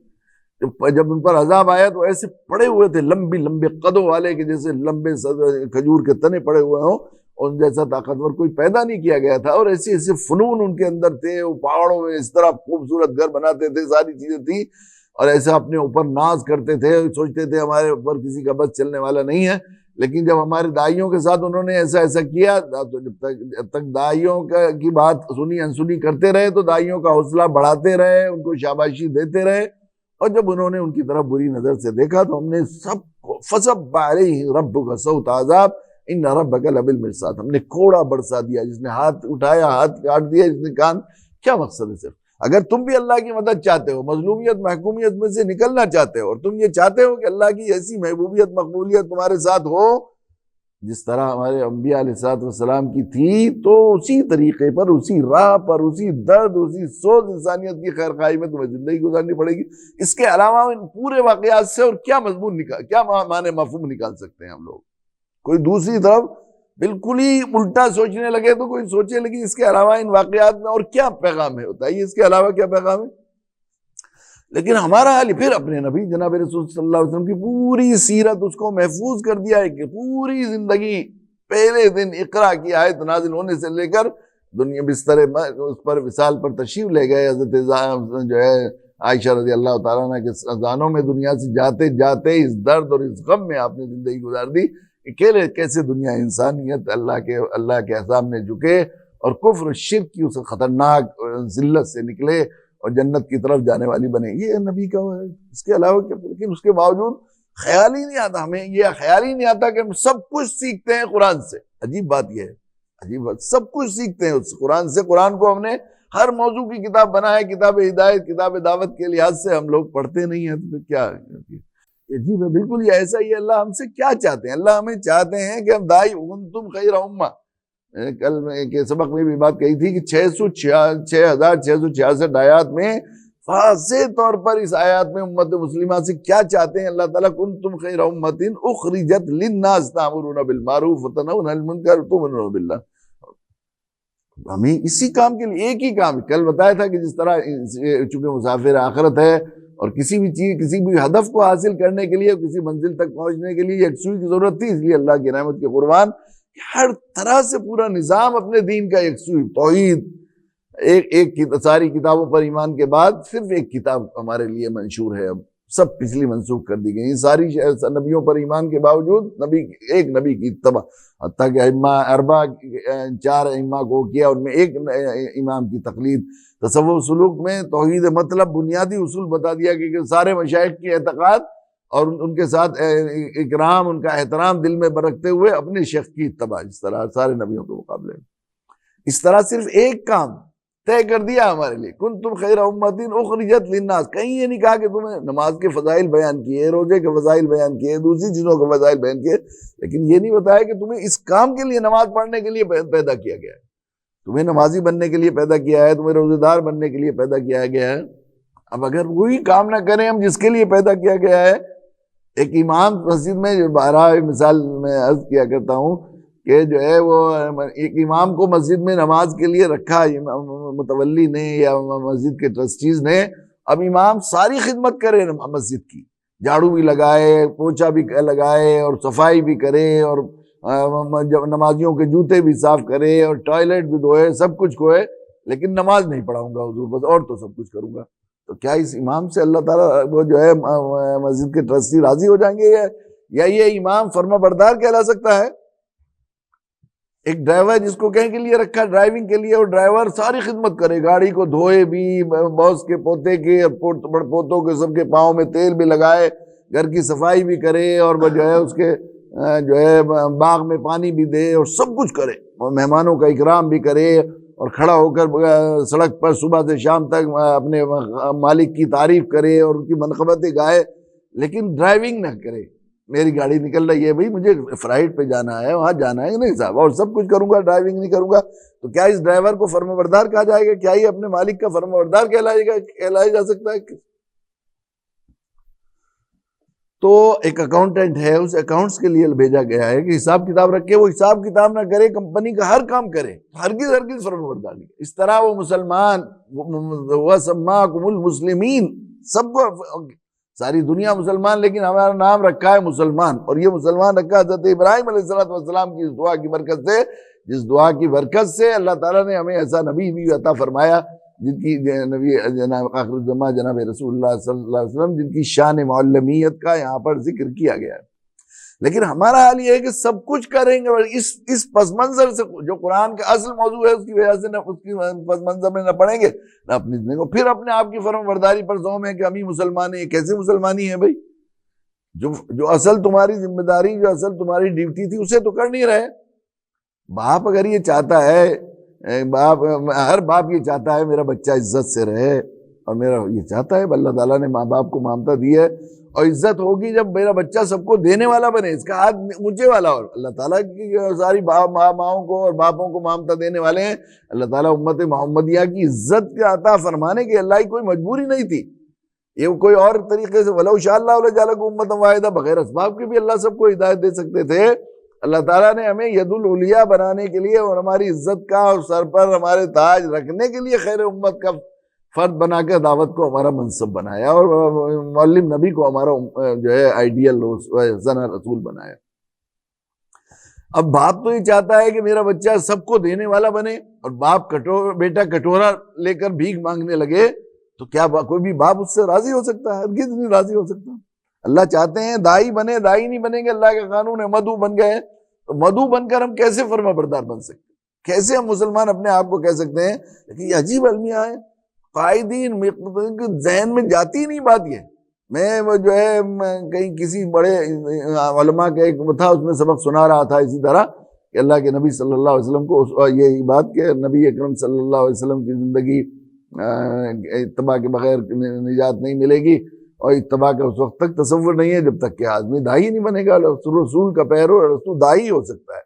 جب ان پر عذاب آیا تو ایسے پڑے ہوئے تھے لمبے قدوں والے کہ جیسے لمبے کھجور کے تنے پڑے ہوئے ہوں، ان جیسا طاقتور کوئی پیدا نہیں کیا گیا تھا، اور ایسے فنون ان کے اندر تھے، وہ پہاڑوں میں اس طرح خوبصورت گھر بناتے تھے، ساری چیزیں تھیں، اور ایسا اپنے اوپر ناز کرتے تھے، سوچتے تھے ہمارے اوپر کسی کا بس چلنے والا نہیں ہے۔ لیکن جب ہمارے دائیوں کے ساتھ انہوں نے ایسا کیا تو جب تک دائیوں کی بات سنی انسنی کرتے رہے تو دائیوں کا حوصلہ بڑھاتے رہے، ان کو شاباشی دیتے رہے، اور جب انہوں نے ان کی طرف بری نظر سے دیکھا تو ہم نے سب کو فصب علیہ ربک صوت عذاب ان ربک لبالمرصاد، ہم نے کوڑا برسا دیا، جس نے ہاتھ اٹھایا ہاتھ کاٹ دیا، جس نے کان۔ کیا مقصد ہے؟ صرف اگر تم بھی اللہ کی مدد چاہتے ہو، مظلومیت محکومیت میں سے نکلنا چاہتے ہو، اور تم یہ چاہتے ہو کہ اللہ کی ایسی محبوبیت مقبولیت تمہارے ساتھ ہو جس طرح ہمارے انبیاء علیہ السلام کی تھی، تو اسی طریقے پر، اسی راہ پر، اسی درد، اسی سوز انسانیت کی خیر خواہی میں تمہیں زندگی گزارنی پڑے گی۔ اس کے علاوہ ان پورے واقعات سے اور کیا کیا معنی مفہوم نکال سکتے ہیں ہم لوگ؟ کوئی دوسری طرف بالکل ہی الٹا سوچنے لگے تو کوئی سوچے، لیکن اس کے علاوہ ان واقعات میں اور کیا پیغام ہے؟ بتائیے اس کے علاوہ کیا پیغام ہے؟ لیکن ہمارا حال پھر اپنے نبی جناب رسول صلی اللہ علیہ وسلم کی پوری سیرت اس کو محفوظ کر دیا ہے کہ پوری زندگی پہلے دن اقرا کی آیت نازل ہونے سے لے کر دنیا بستر اس پر وصال پر تشریف لے گئے، حضرت جو ہے عائشہ رضی اللہ تعالیٰ عنہ کے اذانوں میں دنیا سے جاتے جاتے اس درد اور اس غم میں آپ نے زندگی گزار دی کہ کیسے دنیا انسانیت اللہ کے سامنے جھکے اور کفر شرک کی اس خطرناک ذلت سے نکلے اور جنت کی طرف جانے والی بنے۔ یہ نبی کا ہے، اس کے علاوہ کیا؟ لیکن اس کے باوجود خیال ہی نہیں آتا، ہمیں یہ خیال ہی نہیں آتا کہ ہم سب کچھ سیکھتے ہیں قرآن سے۔ عجیب بات یہ ہے، عجیب بات، سب کچھ سیکھتے ہیں اس قرآن سے۔ قرآن کو ہم نے ہر موضوع کی کتاب بنا ہے، کتاب ہدایت، کتاب دعوت کے لحاظ سے ہم لوگ پڑھتے نہیں ہیں، تو کیا عجیب ہے، بالکل یہ ایسا ہی ہے۔ اللہ ہم سے کیا چاہتے ہیں؟ اللہ ہمیں چاہتے ہیں کہ ہم دائی کنتم خیر امہ، کل میں کے سبق میں بھی بات کہی تھی کہ 6666 آیات میں واضح طور پر اس آیات میں امت مسلمہ سے کیا چاہتے ہیں اللہ تعالیٰ؟ کنتم خیر امۃ اخرجت للناس تأمرون بالمعروف وتنہون عن المنکر وتؤمنون باللہ۔ ہمیں اسی کام کے لیے، ایک ہی کام، کل بتایا تھا کہ جس طرح چونکہ مسافر آخرت ہے اور کسی بھی چیز، کسی بھی ہدف کو حاصل کرنے کے لیے، کسی منزل تک پہنچنے کے لیے یکسوئی کی ضرورت تھی، اس لیے اللہ کی رحمت کے قربان ہر طرح سے پورا نظام اپنے دین کا یکسوئی، توحید، ایک ساری کتابوں پر ایمان کے بعد صرف ایک کتاب ہمارے لیے منشور ہے، اب سب پچھلی منسوخ کر دی گئی۔ ساری نبیوں پر ایمان کے باوجود ایک نبی کی اتباع، حتیٰ کہ اربع 4 ائمہ کو کیا، ان میں ایک امام کی تقلید۔ تصوف سلوک میں توحید مطلب بنیادی اصول بتا دیا کہ سارے مشائخ کی اعتقاد اور ان کے ساتھ اکرام، ان کا احترام دل میں برکتے ہوئے اپنے شیخ کی اتباع، اس طرح سارے نبیوں کے مقابلے میں۔ اس طرح صرف ایک کام طے کر دیا ہمارے لیے، کنتم خیر امۃ اخرجت للناس۔ کہیں یہ نہیں کہا کہ تمہیں نماز کے فضائل بیان کیے، روزے کے فضائل بیان کیے، دوسری چیزوں کے فضائل بیان کیے، لیکن یہ نہیں بتایا کہ تمہیں اس کام کے لیے، نماز پڑھنے کے لیے پیدا کیا گیا ہے، تمہیں نمازی بننے کے لیے پیدا کیا ہے، تمہیں روزے دار بننے کے لیے پیدا کیا گیا ہے۔ اب اگر وہی کام نہ کریں ہم جس کے لیے پیدا کیا گیا ہے، ایک امام مسجد میں، جو بارہ مثال میں عرض کیا کرتا ہوں کہ جو ہے وہ ایک امام کو مسجد میں نماز کے لیے رکھا متولی نے یا مسجد کے ٹرسٹیز نے، اب امام ساری خدمت کرے مسجد کی، جھاڑو بھی لگائے، پوچھا بھی لگائے اور صفائی بھی کرے اور نمازیوں کے جوتے بھی صاف کرے اور ٹوائلٹ بھی دھوئے، سب کچھ کوئے، لیکن نماز نہیں پڑھاؤں گا حضور بس، اور تو سب کچھ کروں گا۔ تو کیا اس امام سے اللہ تعالیٰ وہ جو ہے مسجد کے ٹرسٹی راضی ہو جائیں گے؟ یا یہ امام فرما بردار کہلا سکتا ہے؟ ایک ڈرائیور جس کو کہیں کے لیے رکھا ڈرائیونگ کے لیے، اور ڈرائیور ساری خدمت کرے، گاڑی کو دھوئے بھی، باس کے پوتے کے پوتوں کے سب کے پاؤں میں تیل بھی لگائے، گھر کی صفائی بھی کرے، اور وہ جو ہے اس کے جو ہے باغ میں پانی بھی دے اور سب کچھ کرے، اور مہمانوں کا اکرام بھی کرے، اور کھڑا ہو کر سڑک پر صبح سے شام تک اپنے مالک کی تعریف کرے اور ان کی منقبتیں گائے، لیکن ڈرائیونگ نہ کرے۔ میری گاڑی نکل رہی ہے بھائی، مجھے فلائٹ پہ جانا ہے، وہاں جانا ہے نہیں صاحب، اور سب کچھ کروں گا، ڈرائیونگ نہیں کروں گا، تو کیا اس ڈرائیور کو فرمانبردار کہا جائے گا؟ کیا یہ اپنے مالک کا فرمانبردار کہلایا جا سکتا ہے؟ تو ایک اکاؤنٹنٹ ہے، اس اکاؤنٹس کے لیے بھیجا گیا ہے کہ حساب کتاب رکھے، وہ حساب کتاب نہ کرے، کمپنی کا ہر کام کرے، ہرگز فرمانبردار نہیں۔ اس طرح وہ مسلمان، وَسَمَّاكُمُ الْمُسْلِمِينَ، سب کو ساری دنیا مسلمان، لیکن ہمارا نام رکھا ہے مسلمان، اور یہ مسلمان رکھا حضرت ابراہیم علیہ السلام کی اس دعا کی برکت سے، جس دعا کی برکت سے اللہ تعالیٰ نے ہمیں ایسا نبی بھی عطا فرمایا، جن کی نبی جناب آخر الزماں جناب رسول اللہ صلی اللہ علیہ وسلم، جن کی شان معلمیت کا یہاں پر ذکر کیا گیا ہے۔ لیکن ہمارا حال یہ ہے کہ سب کچھ کریں گے، اور اس پس منظر سے جو قرآن کا اصل موضوع ہے اس کی وجہ سے نہ اس کی پس منظر میں نہ پڑھیں گے نہ اپنی زندگی کو، پھر اپنے آپ کی فرم برداری پر زوم ہے کہ ہم ہی مسلمان ہیں۔ یہ کیسے مسلمانی ہے بھائی؟ جو اصل تمہاری ذمہ داری، جو اصل تمہاری ڈیوٹی تھی اسے تو کر نہیں رہے۔ باپ اگر یہ چاہتا ہے، ہر باپ یہ چاہتا ہے میرا بچہ عزت سے رہے، اور میرا یہ چاہتا ہے، اللہ تعالیٰ نے ماں باپ کو ممتا دی ہے، اور عزت ہوگی جب میرا بچہ سب کو دینے والا بنے، اس کا ہاتھ اونچے والا ہو۔ اللہ تعالیٰ کی ساری ماؤں کو اور باپوں کو ممتا دینے والے ہیں۔ اللہ تعالیٰ امت محمدیہ کی عزت کا عطا فرمانے کی اللہ کی کوئی مجبوری نہیں تھی، یہ کوئی اور طریقے سے وَلَوْ شَاءَ اللَّهُ لَجَعَلَكُمْ أُمَّةً وَاحِدَةً بغیر اسباب کے بھی اللہ سب کو ہدایت دے سکتے تھے۔ اللہ تعالیٰ نے ہمیں ید العلیاء بنانے کے لیے اور ہماری عزت کا اور سر پر ہمارے تاج رکھنے کے لیے خیر امت کا فرد بنا کر دعوت کو ہمارا منصب بنایا، اور معلم نبی کو ہمارا جو ہے آئیڈیل حسن رسول بنایا۔ اب باپ تو یہ چاہتا ہے کہ میرا بچہ سب کو دینے والا بنے، اور بیٹا کٹورا لے کر بھیک مانگنے لگے، تو کیا کوئی بھی باپ اس سے راضی ہو سکتا ہے؟ ہرگز نہیں راضی ہو سکتا۔ اللہ چاہتے ہیں دائی بنے، دائی نہیں بنیں گے، اللہ کا قانون ہے مدعو بن گئے، تو مدعو بن کر ہم کیسے فرما بردار بن سکتے ہیں؟ کیسے ہم مسلمان اپنے آپ کو کہہ سکتے ہیں؟ لیکن یہ عجیب المیہ ہے، قائدین ذہن میں جاتی نہیں بات۔ یہ میں جو ہے کہیں کسی بڑے علماء کا ایک تھا، اس میں سبق سنا رہا تھا اسی طرح کہ اللہ کے نبی صلی اللہ علیہ وسلم کو یہی بات کہ نبی اکرم صلی اللہ علیہ وسلم کی زندگی اتباع کے بغیر نجات نہیں ملے گی، اور اتباع کا اس وقت تک تصور نہیں ہے جب تک کہ آدمی دائی نہیں بنے گا، رسول کا پیرو رسول دائی ہو سکتا ہے۔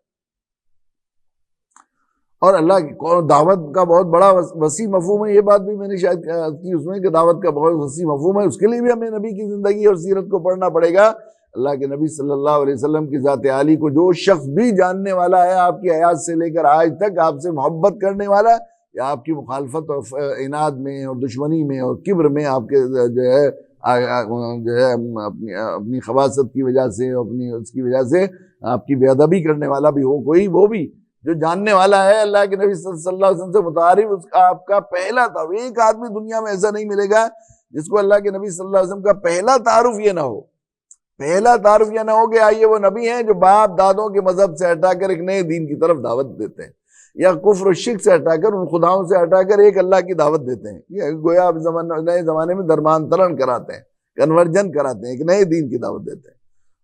اور اللہ کی دعوت کا بہت بڑا وسیع مفہوم ہے، یہ بات بھی میں نے شاید کی اس میں کہ دعوت کا بہت وسیع مفہوم ہے، اس کے لیے بھی ہمیں نبی کی زندگی اور سیرت کو پڑھنا پڑے گا۔ اللہ کے نبی صلی اللہ علیہ وسلم کی ذات عالی کو جو شخص بھی جاننے والا ہے، آپ کی حیات سے لے کر آج تک آپ سے محبت کرنے والا، یا آپ کی مخالفت اور عناد میں اور دشمنی میں اور کبر میں آپ کے جو ہے اپنی خباثت کی وجہ سے، اپنی اس کی وجہ سے آپ کی بے ادبی کرنے والا بھی ہو کوئی، وہ بھی جو جاننے والا ہے اللہ کے نبی صلی اللہ علیہ وسلم سے متعارف، اس کا آپ کا پہلا تعارف، ایک آدمی دنیا میں ایسا نہیں ملے گا جس کو اللہ کے نبی صلی اللہ علیہ وسلم کا پہلا تعارف یہ نہ ہو، پہلا تعارف یہ نہ ہو کہ آئیے وہ نبی ہیں جو باپ دادوں کے مذہب سے ہٹا کر ایک نئے دین کی طرف دعوت دیتے ہیں، یا کفر و شرک سے ہٹا کر، ان خداؤں سے ہٹا کر ایک اللہ کی دعوت دیتے ہیں، یہ گویا نئے زمانے میں درمانترن کراتے ہیں، کنورجن کراتے ہیں، ایک نئے دین کی دعوت دیتے ہیں۔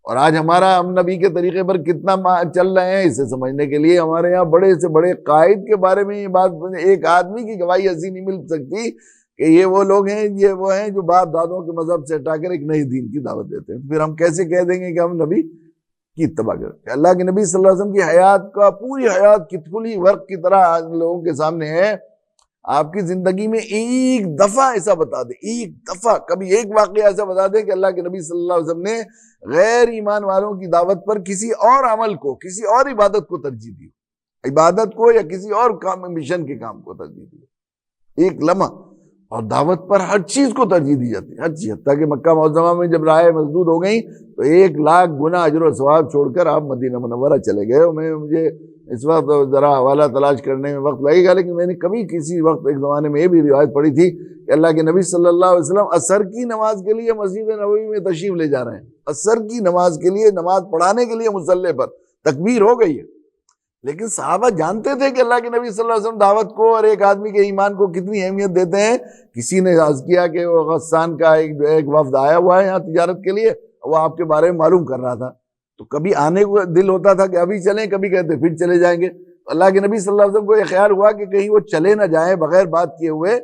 اور آج ہم نبی کے طریقے پر کتنا چل رہے ہیں، اسے سمجھنے کے لیے ہمارے یہاں بڑے سے بڑے قائد کے بارے میں یہ بات، ایک آدمی کی گواہی ایسی نہیں مل سکتی کہ یہ وہ لوگ ہیں، یہ وہ ہیں جو باپ دادوں کے مذہب سے ہٹا کر ایک نئی دین کی دعوت دیتے ہیں۔ پھر ہم کیسے کہہ دیں گے کہ ہم نبی کی اتباع کرتے ہیں؟ اللہ کے نبی صلی اللہ علیہ وسلم کی حیات کا، پوری حیات کتکلی ورق کی طرح آج لوگوں کے سامنے ہے۔ آپ کی زندگی میں ایک دفعہ ایسا بتا دیں، ایک دفعہ کبھی ایک واقعہ ایسا بتا دیں کہ اللہ کے نبی صلی اللہ علیہ وسلم نے غیر ایمان والوں کی دعوت پر کسی اور عمل کو، کسی اور عبادت کو ترجیح دی، عبادت کو یا کسی اور کام، مشن کے کام کو ترجیح دی، ایک لمحہ۔ اور دعوت پر ہر چیز کو ترجیح دی جاتی ہے، ہر چیز، حتیٰ کہ مکہ معظمہ میں جب راہیں مسدود ہو گئیں تو 1,00,000 گنا اجر و ثواب چھوڑ کر آپ مدینہ منورہ چلے گئے۔ مجھے اس وقت ذرا حوالہ تلاش کرنے میں وقت لگے گا، لیکن میں نے کبھی کسی وقت ایک زمانے میں یہ بھی روایت پڑھی تھی کہ اللہ کے نبی صلی اللہ علیہ وسلم عصر کی نماز کے لیے مسجد نبوی میں تشریف لے جا رہے ہیں، عصر کی نماز کے لیے، نماز پڑھانے کے لیے مصلی پر تکبیر ہو گئی ہے، لیکن صحابہ جانتے تھے کہ اللہ کے نبی صلی اللہ علیہ وسلم دعوت کو اور ایک آدمی کے ایمان کو کتنی اہمیت دیتے ہیں۔ کسی نے عرض کیا کہ وہ غسان کا ایک وفد آیا ہوا ہے یہاں تجارت کے لیے، وہ آپ کے بارے میں معلوم کر رہا تھا، تو کبھی آنے کو دل ہوتا تھا کہ ابھی چلیں، کبھی کہتے پھر چلے جائیں گے۔ اللہ کے نبی صلی اللہ علیہ وسلم کو یہ خیال ہوا کہ کہیں وہ چلے نہ جائیں بغیر بات کیے ہوئے،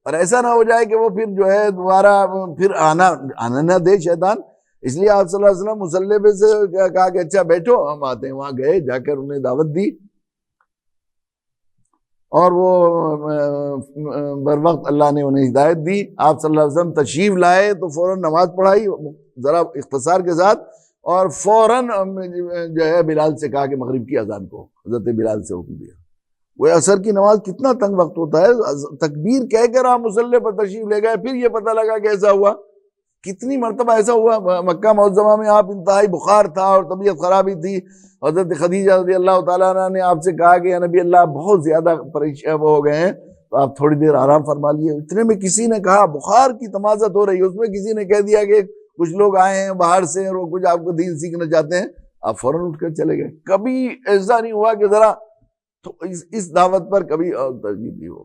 اور ایسا نہ ہو جائے کہ وہ پھر جو ہے دوبارہ پھر آنا نہ دے شیطان، اس لیے آپ صلی اللہ علیہ وسلم مصلی پہ سے کہا کہ اچھا بیٹھو ہم آتے ہیں۔ وہاں گئے، جا کر انہیں دعوت دی، اور وہ بر وقت اللہ نے انہیں ہدایت دی۔ آپ صلی اللہ علیہ وسلم تشریف لائے تو فوراً نماز پڑھائی ذرا اختصار کے ساتھ، اور فوراً جو ہے بلال سے کہا کہ مغرب کی اذان کو، حضرت بلال سے حکم دیا۔ وہ عصر کی نماز کتنا تنگ وقت ہوتا ہے، تکبیر کہہ کر آپ مصلی پر تشریف لے گئے، پھر یہ پتہ لگا کہ ایسا ہوا۔ کتنی مرتبہ ایسا ہوا، مکہ معظمہ میں آپ انتہائی بخار تھا اور طبیعت خرابی تھی، حضرت خدیجہ رضی اللہ تعالیٰ عنہ نے آپ سے کہا کہ یا نبی اللہ بہت زیادہ پریشان ہو گئے ہیں، تو آپ تھوڑی دیر آرام فرما لیے۔ اتنے میں کسی نے کہا، بخار کی تمازت ہو رہی ہے، اس میں کسی نے کہہ دیا کہ کچھ لوگ آئے ہیں باہر سے اور وہ کچھ آپ کو دین سیکھنا چاہتے ہیں، آپ فوراً اٹھ کر چلے گئے. کبھی ایسا نہیں ہوا کہ ذرا تو اس دعوت پر کبھی اور ترجیح دی ہو.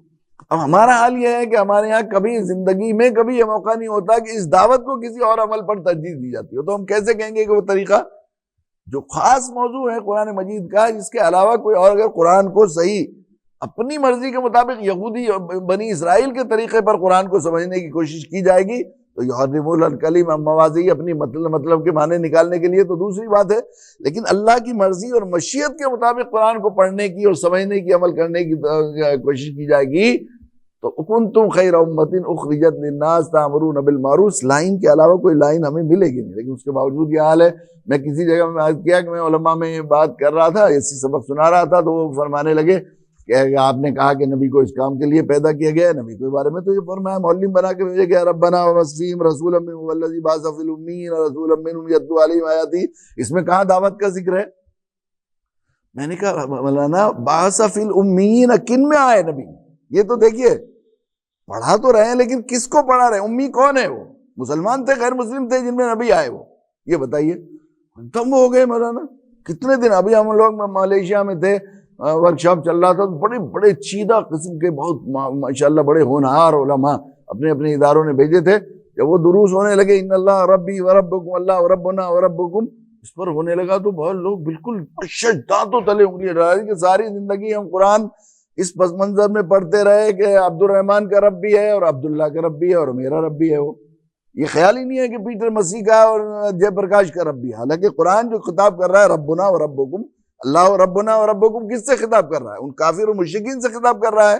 اب ہمارا حال یہ ہے کہ ہمارے یہاں کبھی زندگی میں کبھی یہ موقع نہیں ہوتا کہ اس دعوت کو کسی اور عمل پر ترجیح دی جاتی ہو. تو ہم کیسے کہیں گے کہ وہ طریقہ جو خاص موضوع ہے قرآن مجید کا، جس کے علاوہ کوئی اور اگر قرآن کو صحیح اپنی مرضی کے مطابق یہودی بنی اسرائیل کے طریقے پر قرآن کو سمجھنے کی کوشش کی جائے گی تو یحرفون الکلم عن مواضعہ، اپنی مطلب کے معنی نکالنے کے لیے تو دوسری بات ہے، لیکن اللہ کی مرضی اور مشیت کے مطابق قرآن کو پڑھنے کی اور سمجھنے کی، عمل کرنے کی کوشش کی جائے گی تو کنتم خیر امۃ اخرجت للناس تأمرون بالمعروف لائن کے علاوہ کوئی لائن ہمیں ملے گی نہیں. لیکن اس کے باوجود یہ حال ہے. میں کسی جگہ میں عرض کیا کہ میں علماء میں یہ بات کر رہا تھا، اسی سبق سنا رہا تھا، تو وہ فرمانے لگے کہ آپ نے کہا کہ نبی کو اس کام کے لیے پیدا کیا گیا ہے، نبی کے بارے میں تو یہ فرمایا معلم بنا کے بھیجے گیا ربنا وصفیم رسولا منهم والذی بعث فی الامین رسولا منهم یتلو علیہم آیاتی. اس میں کہاں دعوت کا ذکر ہے؟ میں نے کہا مولانا بعث فی الامین کن میں آئے نبی؟ یہ تو دیکھیے پڑھا تو رہے ہیں لیکن کس کو پڑھا رہے ہیں؟ امی کون ہے؟ وہ مسلمان تھے غیر مسلم تھے جن میں نبی آئے؟ وہ یہ بتائیے. دم ہو گئے مولانا. کتنے دن ابھی ہم لوگ ملیشیا میں تھے، ورکشاپ چل رہا تھا، تو بڑے بڑے چیدہ قسم کے بہت ماشاءاللہ بڑے ہونہار علماء اپنے اپنے اداروں نے بھیجے تھے. جب وہ دروس ہونے لگے ان اللہ ربی وربکم اللہ ربنا وربکم، اس پر ہونے لگا تو بہت لوگ بالکل دانتوں تلے انگلیاں ڈال کہ ساری زندگی ہم قرآن اس پس منظر میں پڑھتے رہے کہ عبد الرحمن کا رب بھی ہے اور عبداللہ کا رب بھی ہے اور میرا رب بھی ہے. وہ یہ خیال ہی نہیں ہے کہ پیٹر مسیح کا اور جے پرکاش کا رب بھی ہے. حالانکہ قرآن جو خطاب کر رہا ہے ربنا و ربکم، اللہ ربنا و ربکم، کس سے خطاب کر رہا ہے؟ ان کافر و مشرکین سے خطاب کر رہا ہے.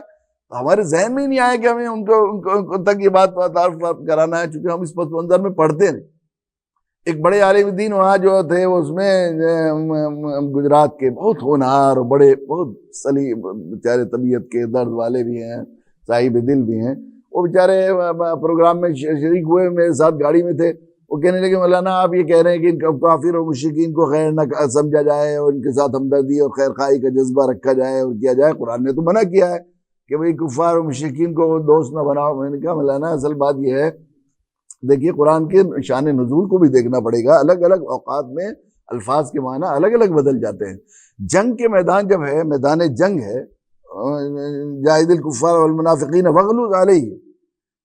تو ہمارے ذہن میں ہی نہیں آیا کہ ہمیں ان تک یہ بات تعارف کرانا ہے، چونکہ ہم اس پس منظر میں پڑھتے ہیں. ایک بڑے عالم دین وہاں جو تھے اس میں گجرات کے بہت ہونہار اور بڑے بہت سلیم بیچارے طبیعت کے درد والے بھی ہیں، صاحب دل بھی ہیں. وہ بیچارے پروگرام میں شریک ہوئے، میرے ساتھ گاڑی میں تھے. وہ کہنے لگے مولانا آپ یہ کہہ رہے ہیں کہ ان کافر اور مشرکین کو خیر نہ سمجھا جائے اور ان کے ساتھ ہمدردی اور خیر خواہی کا جذبہ رکھا جائے اور کیا جائے. قرآن نے تو منع کیا ہے کہ بھئی کفار اور مشرکین کو دوست نہ بناؤ. میں نے کہا مولانا اصل بات یہ ہے، دیکھیے قرآن کے شان نزول کو بھی دیکھنا پڑے گا. الگ الگ اوقات میں الفاظ کے معنی الگ الگ بدل جاتے ہیں. جنگ کے میدان جب ہے، میدان جنگ ہے، جاہد الکفار والمنافقین واغلظ علیہم،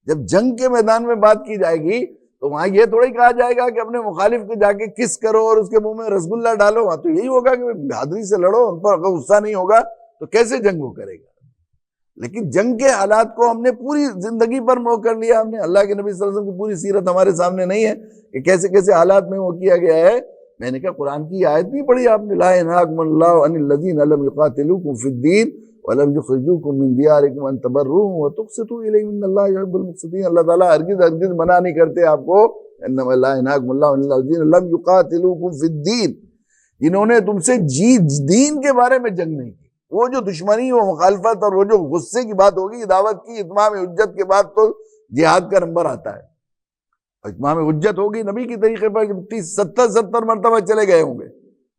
جب جنگ کے میدان میں بات کی جائے گی تو وہاں یہ تھوڑی کہا جائے گا کہ اپنے مخالف کو جا کے کس کرو اور اس کے منہ میں رس گلہ ڈالو. وہاں تو یہی ہوگا کہ بہادری سے لڑو. ان پر اگر غصہ نہیں ہوگا تو کیسے جنگ وہ کرے گا؟ لیکن جنگ کے حالات کو ہم نے پوری زندگی پر مو کر لیا. ہم نے اللہ کے نبی صلی اللہ علیہ وسلم کی پوری سیرت ہمارے سامنے نہیں ہے کہ کیسے کیسے حالات میں وہ کیا گیا ہے. میں نے کہا قرآن کی آیت نہیں پڑھی آپ نے، لا ینہاکم اللہ عن الذین لم یقاتلوکم فی الدین ولم یخرجوکم من دیارکم ان تبروهم وتقسطوا الیہم ان اللہ یحب المقسطین. اللہ تعالیٰ ہرگز منع نہیں کرتے آپ کو، انما لا ینہاکم اللہ عن الذین لم یقاتلوکم فی الدین، جنہوں نے تم سے دین کے بارے میں جنگ نہیں کی. وہ جو دشمنی، وہ مخالفت اور وہ جو غصے کی بات ہوگی دعوت کی اتمام حجت کے بعد تو جہاد کا نمبر آتا ہے. اتمام حجت ہوگی نبی کی طریقے پر 70 مرتبہ چلے گئے ہوں گے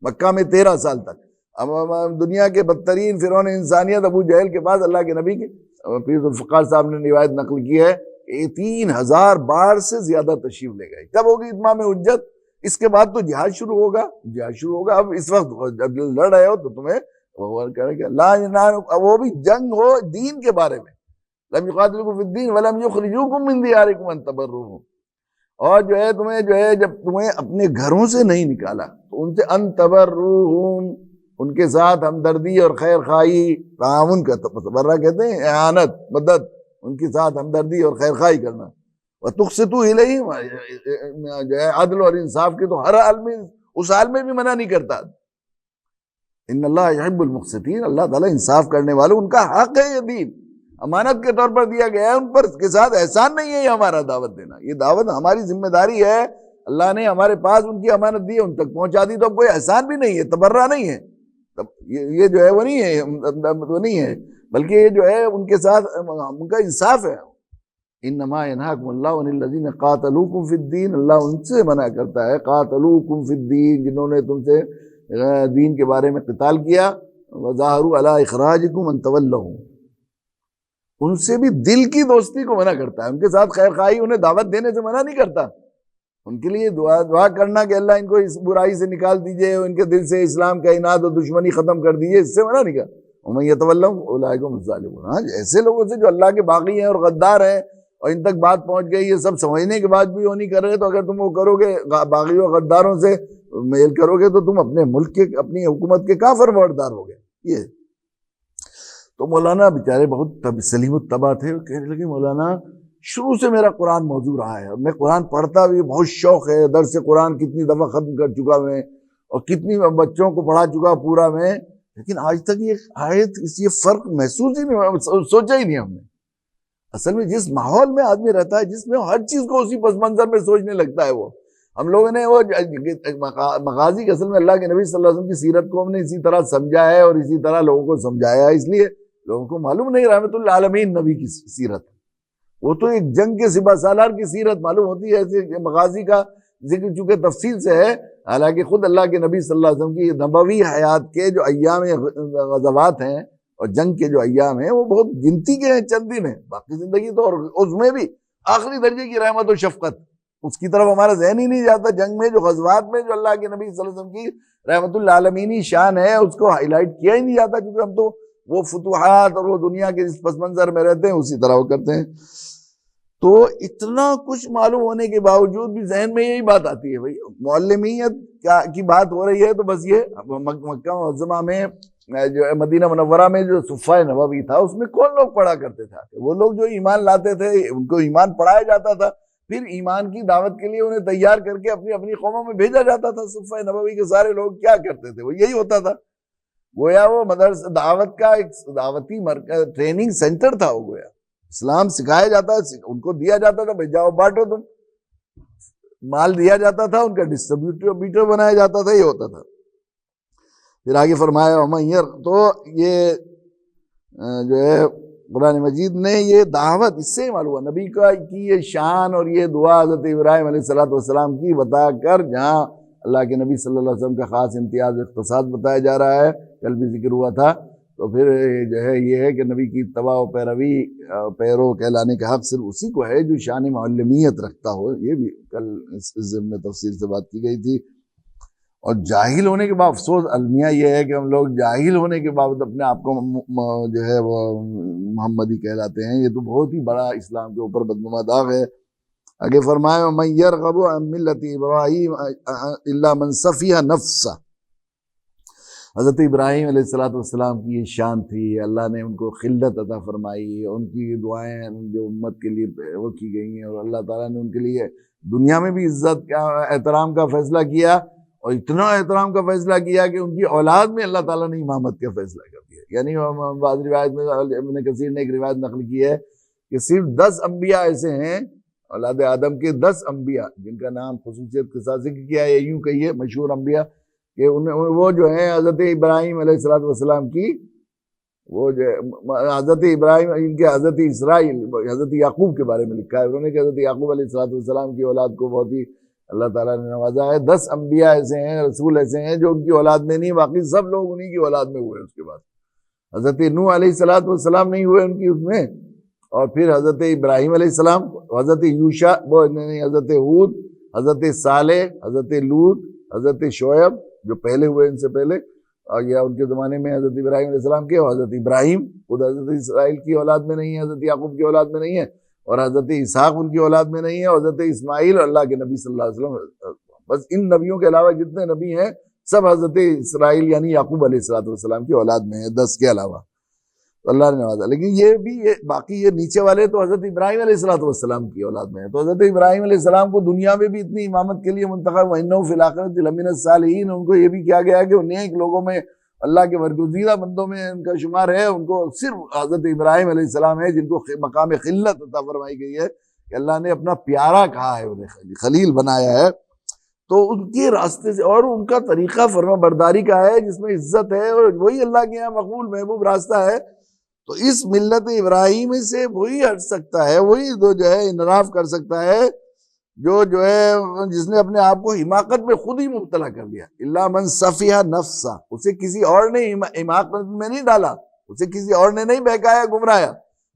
مکہ میں 13 سال تک. اب دنیا کے بدترین فرعون انسانیت ابو جہل کے بعد اللہ کے نبی کے پیر ذوالفقار صاحب نے روایت نقل کی ہے کہ 3000 بار سے زیادہ تشریف لے گئے. تب ہوگی اتمام حجت. اس کے بعد تو جہاد شروع ہوگا. اب اس وقت جب لڑ رہے ہو تو تمہیں وہ بھی جنگ ہو دین کے بارے میں، لم یقاتلوکم فی الدین ولم یخرجوکم من دیارکم ان تبروهم، اور جو ہے جب تمہیں اپنے گھروں سے نہیں نکالا تو ان سے ان تبروهم، ان کے ساتھ ہمدردی اور خیر خواہی، تعاون کا تبرہ کہتے ہیں اعانت، مدد، ان کے ساتھ ہمدردی اور خیر خواہی کرنا. وتقسطوا الیہم، جو ہے عدل اور انصاف کے تو ہر حال میں، اس حال میں بھی منع نہیں کرتا. ان اللہ یحب المقسطین، اللہ تعالیٰ انصاف کرنے والوں، ان کا حق ہے. یہ دین امانت کے طور پر دیا گیا ہے، ان پر کے ساتھ احسان نہیں ہے یہ ہمارا دعوت دینا. یہ دعوت ہماری ذمہ داری ہے. اللہ نے ہمارے پاس ان کی امانت دی، ان تک پہنچا دی، تو اب کوئی احسان بھی نہیں ہے، تبرہ نہیں ہے. یہ جو ہے وہ نہیں ہے بلکہ یہ جو ہے ان کے ساتھ ان کا انصاف ہے. انما ینہاکم اللہ عن الذین قاتلوکم فی الدین، اللہ ان سے منع کرتا ہے قاتلوکم فی الدین، جنہوں نے تم سے دین کے بارے میں قتال کیا. وظاہروا علی اخراجکم ان تولوہم، ان سے بھی دل کی دوستی کو منع کرتا ہے. ان کے ساتھ خیر خواہی، انہیں دعوت دینے سے منع نہیں کرتا. ان کے لیے دعا کرنا کہ اللہ ان کو اس برائی سے نکال دیجئے، ان کے دل سے اسلام کا اناد و دشمنی ختم کر دیجئے، اس سے منع نہیں کیا۔ وَمَن يَتَوَلَّهُمْ أُولَٰئِكَ هُمُ الظَّالِمُونَ۔ ہاں ایسے لوگوں سے جو اللہ کے باغی ہیں اور غدار ہیں اور ان تک بات پہنچ گئی، یہ سب سمجھنے کے بعد بھی وہ نہیں کر رہے، تو اگر تم وہ کرو گے باغی و غداروں سے میل کرو گے تو تم اپنے ملک کے، اپنی حکومت کے کافر وردار ہو گئے۔ یہ تو مولانا بیچارے بہت سلیم الطبع تھے، وہ کہنے لگے مولانا شروع سے میرا قرآن موضوع رہا ہے، میں قرآن پڑھتا بھی بہت شوق ہے، درس قرآن کتنی دفعہ ختم کر چکا میں اور کتنی بچوں کو پڑھا چکا پورا میں، لیکن آج تک یہ آیت یہ فرق محسوس ہی نہیں، سوچا ہی نہیں ہم نے۔ اصل میں جس ماحول میں آدمی رہتا ہے، جس میں ہر چیز کو اسی پس منظر میں سوچنے لگتا ہے، وہ ہم لوگوں نے وہ مغازی کے اصل میں اللہ کے نبی صلی اللہ علیہ وسلم کی سیرت کو ہم نے اسی طرح سمجھا ہے اور اسی طرح لوگوں کو سمجھایا ہے، اس لیے لوگوں کو معلوم نہیں رحمت للعالمین نبی کی سیرت، وہ تو ایک جنگ کے سپہ سالار کی سیرت معلوم ہوتی ہے، ایسے مغازی کا ذکر چونکہ تفصیل سے ہے، حالانکہ خود اللہ کے نبی صلی اللہ علیہ وسلم کی نبوی حیات کے جو ایام غزوات ہیں اور جنگ کے جو ایام ہیں وہ بہت گنتی کے ہیں، چند دن ہیں، باقی زندگی تو، اور اس میں بھی آخری درجے کی رحمت و شفقت، اس کی طرف ہمارا ذہن ہی نہیں جاتا۔ جنگ میں جو غزوات میں جو اللہ کے نبی صلی اللہ علیہ وسلم کی رحمت للعالمینی شان ہے اس کو ہائی لائٹ کیا ہی نہیں جاتا، کیونکہ ہم تو وہ فتوحات اور وہ دنیا کے جس پس منظر میں رہتے ہیں اسی طرح وہ کرتے ہیں۔ تو اتنا کچھ معلوم ہونے کے باوجود بھی ذہن میں یہی بات آتی ہے، بھائی معلمیت کی بات ہو رہی ہے تو بس یہ مکہ معظمہ میں جو مدینہ منورہ میں جو صفہ نبوی تھا اس میں کون لوگ پڑھا کرتے تھے؟ وہ لوگ جو ایمان لاتے تھے، ان کو ایمان پڑھایا جاتا تھا، پھر ایمان کی دعوت کے لیے انہیں تیار کر کے اپنی اپنی قوموں میں بھیجا جاتا تھا۔ صفہ نبوی کے سارے لوگ کیا کرتے تھے؟ وہ یہی ہوتا تھا، گویا وہ مدرسہ دعوت کا ایک دعوتی مرکز، ٹریننگ سینٹر تھا، وہ گویا اسلام سکھایا جاتا، ان کو دیا جاتا تھا، بھائی جاؤ بانٹو، تم مال دیا جاتا تھا، ان کا ڈسٹریبیوٹر بنایا جاتا تھا، یہ ہوتا تھا۔ پھر آگے فرمایا تو یہ جو ہے قرآن مجید نے یہ دعوت اس سے معلوم ہوا نبی کی یہ شان اور یہ دعا حضرت ابراہیم علیہ السلام کی بتا کر، جہاں اللہ کے نبی صلی اللہ علیہ وسلم کا خاص امتیاز اختصاص بتایا جا رہا ہے، کل بھی ذکر ہوا تھا، تو پھر جو ہے یہ ہے کہ نبی کی اتباع و پیروی، پیرو کہلانے کا حق صرف اسی کو ہے جو شان معلمیت رکھتا ہو۔ یہ بھی کل اس ضمن میں تفصیل سے بات کی گئی تھی۔ اور جاہل ہونے کے بعد افسوس المیہ یہ ہے کہ ہم لوگ جاہل ہونے کے بعد اپنے آپ کو جو ہے وہ محمدی کہلاتے ہیں، یہ تو بہت ہی بڑا اسلام کے اوپر بدنما داغ ہے۔ آگے فرمایا من یرغب عن ملت ابراہیم الا من صفی نفسہ۔ حضرت ابراہیم علیہ السلام کی یہ شان تھی، اللہ نے ان کو خلت عطا فرمائی، ان کی دعائیں جو امت کے لیے وہ کی گئی ہیں، اور اللہ تعالیٰ نے ان کے لیے دنیا میں بھی عزت کا، احترام کا فیصلہ کیا، اور اتنا احترام کا فیصلہ کیا کہ ان کی اولاد میں اللہ تعالیٰ نے امامت کا فیصلہ کر دیا۔ یعنی بعض روایت میں ابن کثیر نے ایک روایت نقل کی ہے کہ صرف 10 انبیاء ایسے ہیں، اولاد آدم کے 10 انبیاء جن کا نام خصوصیت کے ساتھ ذکر کیا ہے، یوں کہیے مشہور انبیاء، کہ وہ جو ہیں حضرت ابراہیم علیہ السلام کی، وہ جو حضرت ابراہیم، ان کے حضرت اسرائیل، حضرت یعقوب کے بارے میں لکھا ہے انہوں نے کہ حضرت یعقوب علیہ السلام کی اولاد کو بہت ہی اللہ تعالیٰ نے نوازا ہے۔ 10 انبیاء ایسے ہیں، رسول ایسے ہیں جو ان کی اولاد میں نہیں، باقی سب لوگ انہی کی اولاد میں ہوئے۔ اس کے بعد حضرت نوح علیہ السلام نہیں ہوئے ان کی اس میں، اور پھر حضرت ابراہیم علیہ السلام، حضرت یوشع، حضرت ہود، حضرت صالح، حضرت لوط، حضرت شعیب جو پہلے ہوئے ان سے پہلے، اور یا ان کے زمانے میں حضرت ابراہیم علیہ السلام کے، اور حضرت ابراہیم خود حضرت اسرائیل کی اولاد میں نہیں ہے، حضرت یعقوب کی اولاد میں نہیں ہے، اور حضرت اسحاق ان کی اولاد میں نہیں ہے، اور حضرت اسماعیل اللہ کے نبی صلی اللہ علیہ وسلم، بس ان نبیوں کے علاوہ جتنے نبی ہیں سب حضرت اسرائیل یعنی یعقوب علیہ السلام کی اولاد میں ہیں، 10 کے علاوہ اللہ نے نوازا۔ لیکن یہ بھی باقی یہ نیچے والے تو حضرت ابراہیم علیہ السلام کی اولاد میں ہیں، تو حضرت ابراہیم علیہ السلام کو دنیا میں بھی اتنی امامت کے لیے منتخب، وَإِنَّهُ فِي الْآخِرَةِ لَمِنَ الصَّالِحِينَ، ان کو یہ بھی کیا گیا کہ انہیں ایک لوگوں میں، اللہ کے برگزیدہ بندوں میں ان کا شمار ہے۔ ان کو صرف حضرت ابراہیم علیہ السلام ہے جن کو مقام خلت عطا فرمائی گئی ہے، کہ اللہ نے اپنا پیارا کہا ہے، انہیں خلیل بنایا ہے، تو ان کے راستے سے، اور ان کا طریقہ فرما برداری کا ہے جس میں عزت ہے، اور وہی اللہ کے یہاں مقبول محبوب راستہ ہے۔ تو اس ملت ابراہیم سے وہی ہٹ سکتا ہے، وہی جو ہے انحراف کر سکتا ہے جو ہے جس نے اپنے آپ کو حماقت میں خود ہی مبتلا کر لیا۔ الا من صفیہ نفسہ، اسے کسی اور نے حماقت میں نہیں ڈالا، اسے کسی اور نے نہیں بہکایا گمرایا،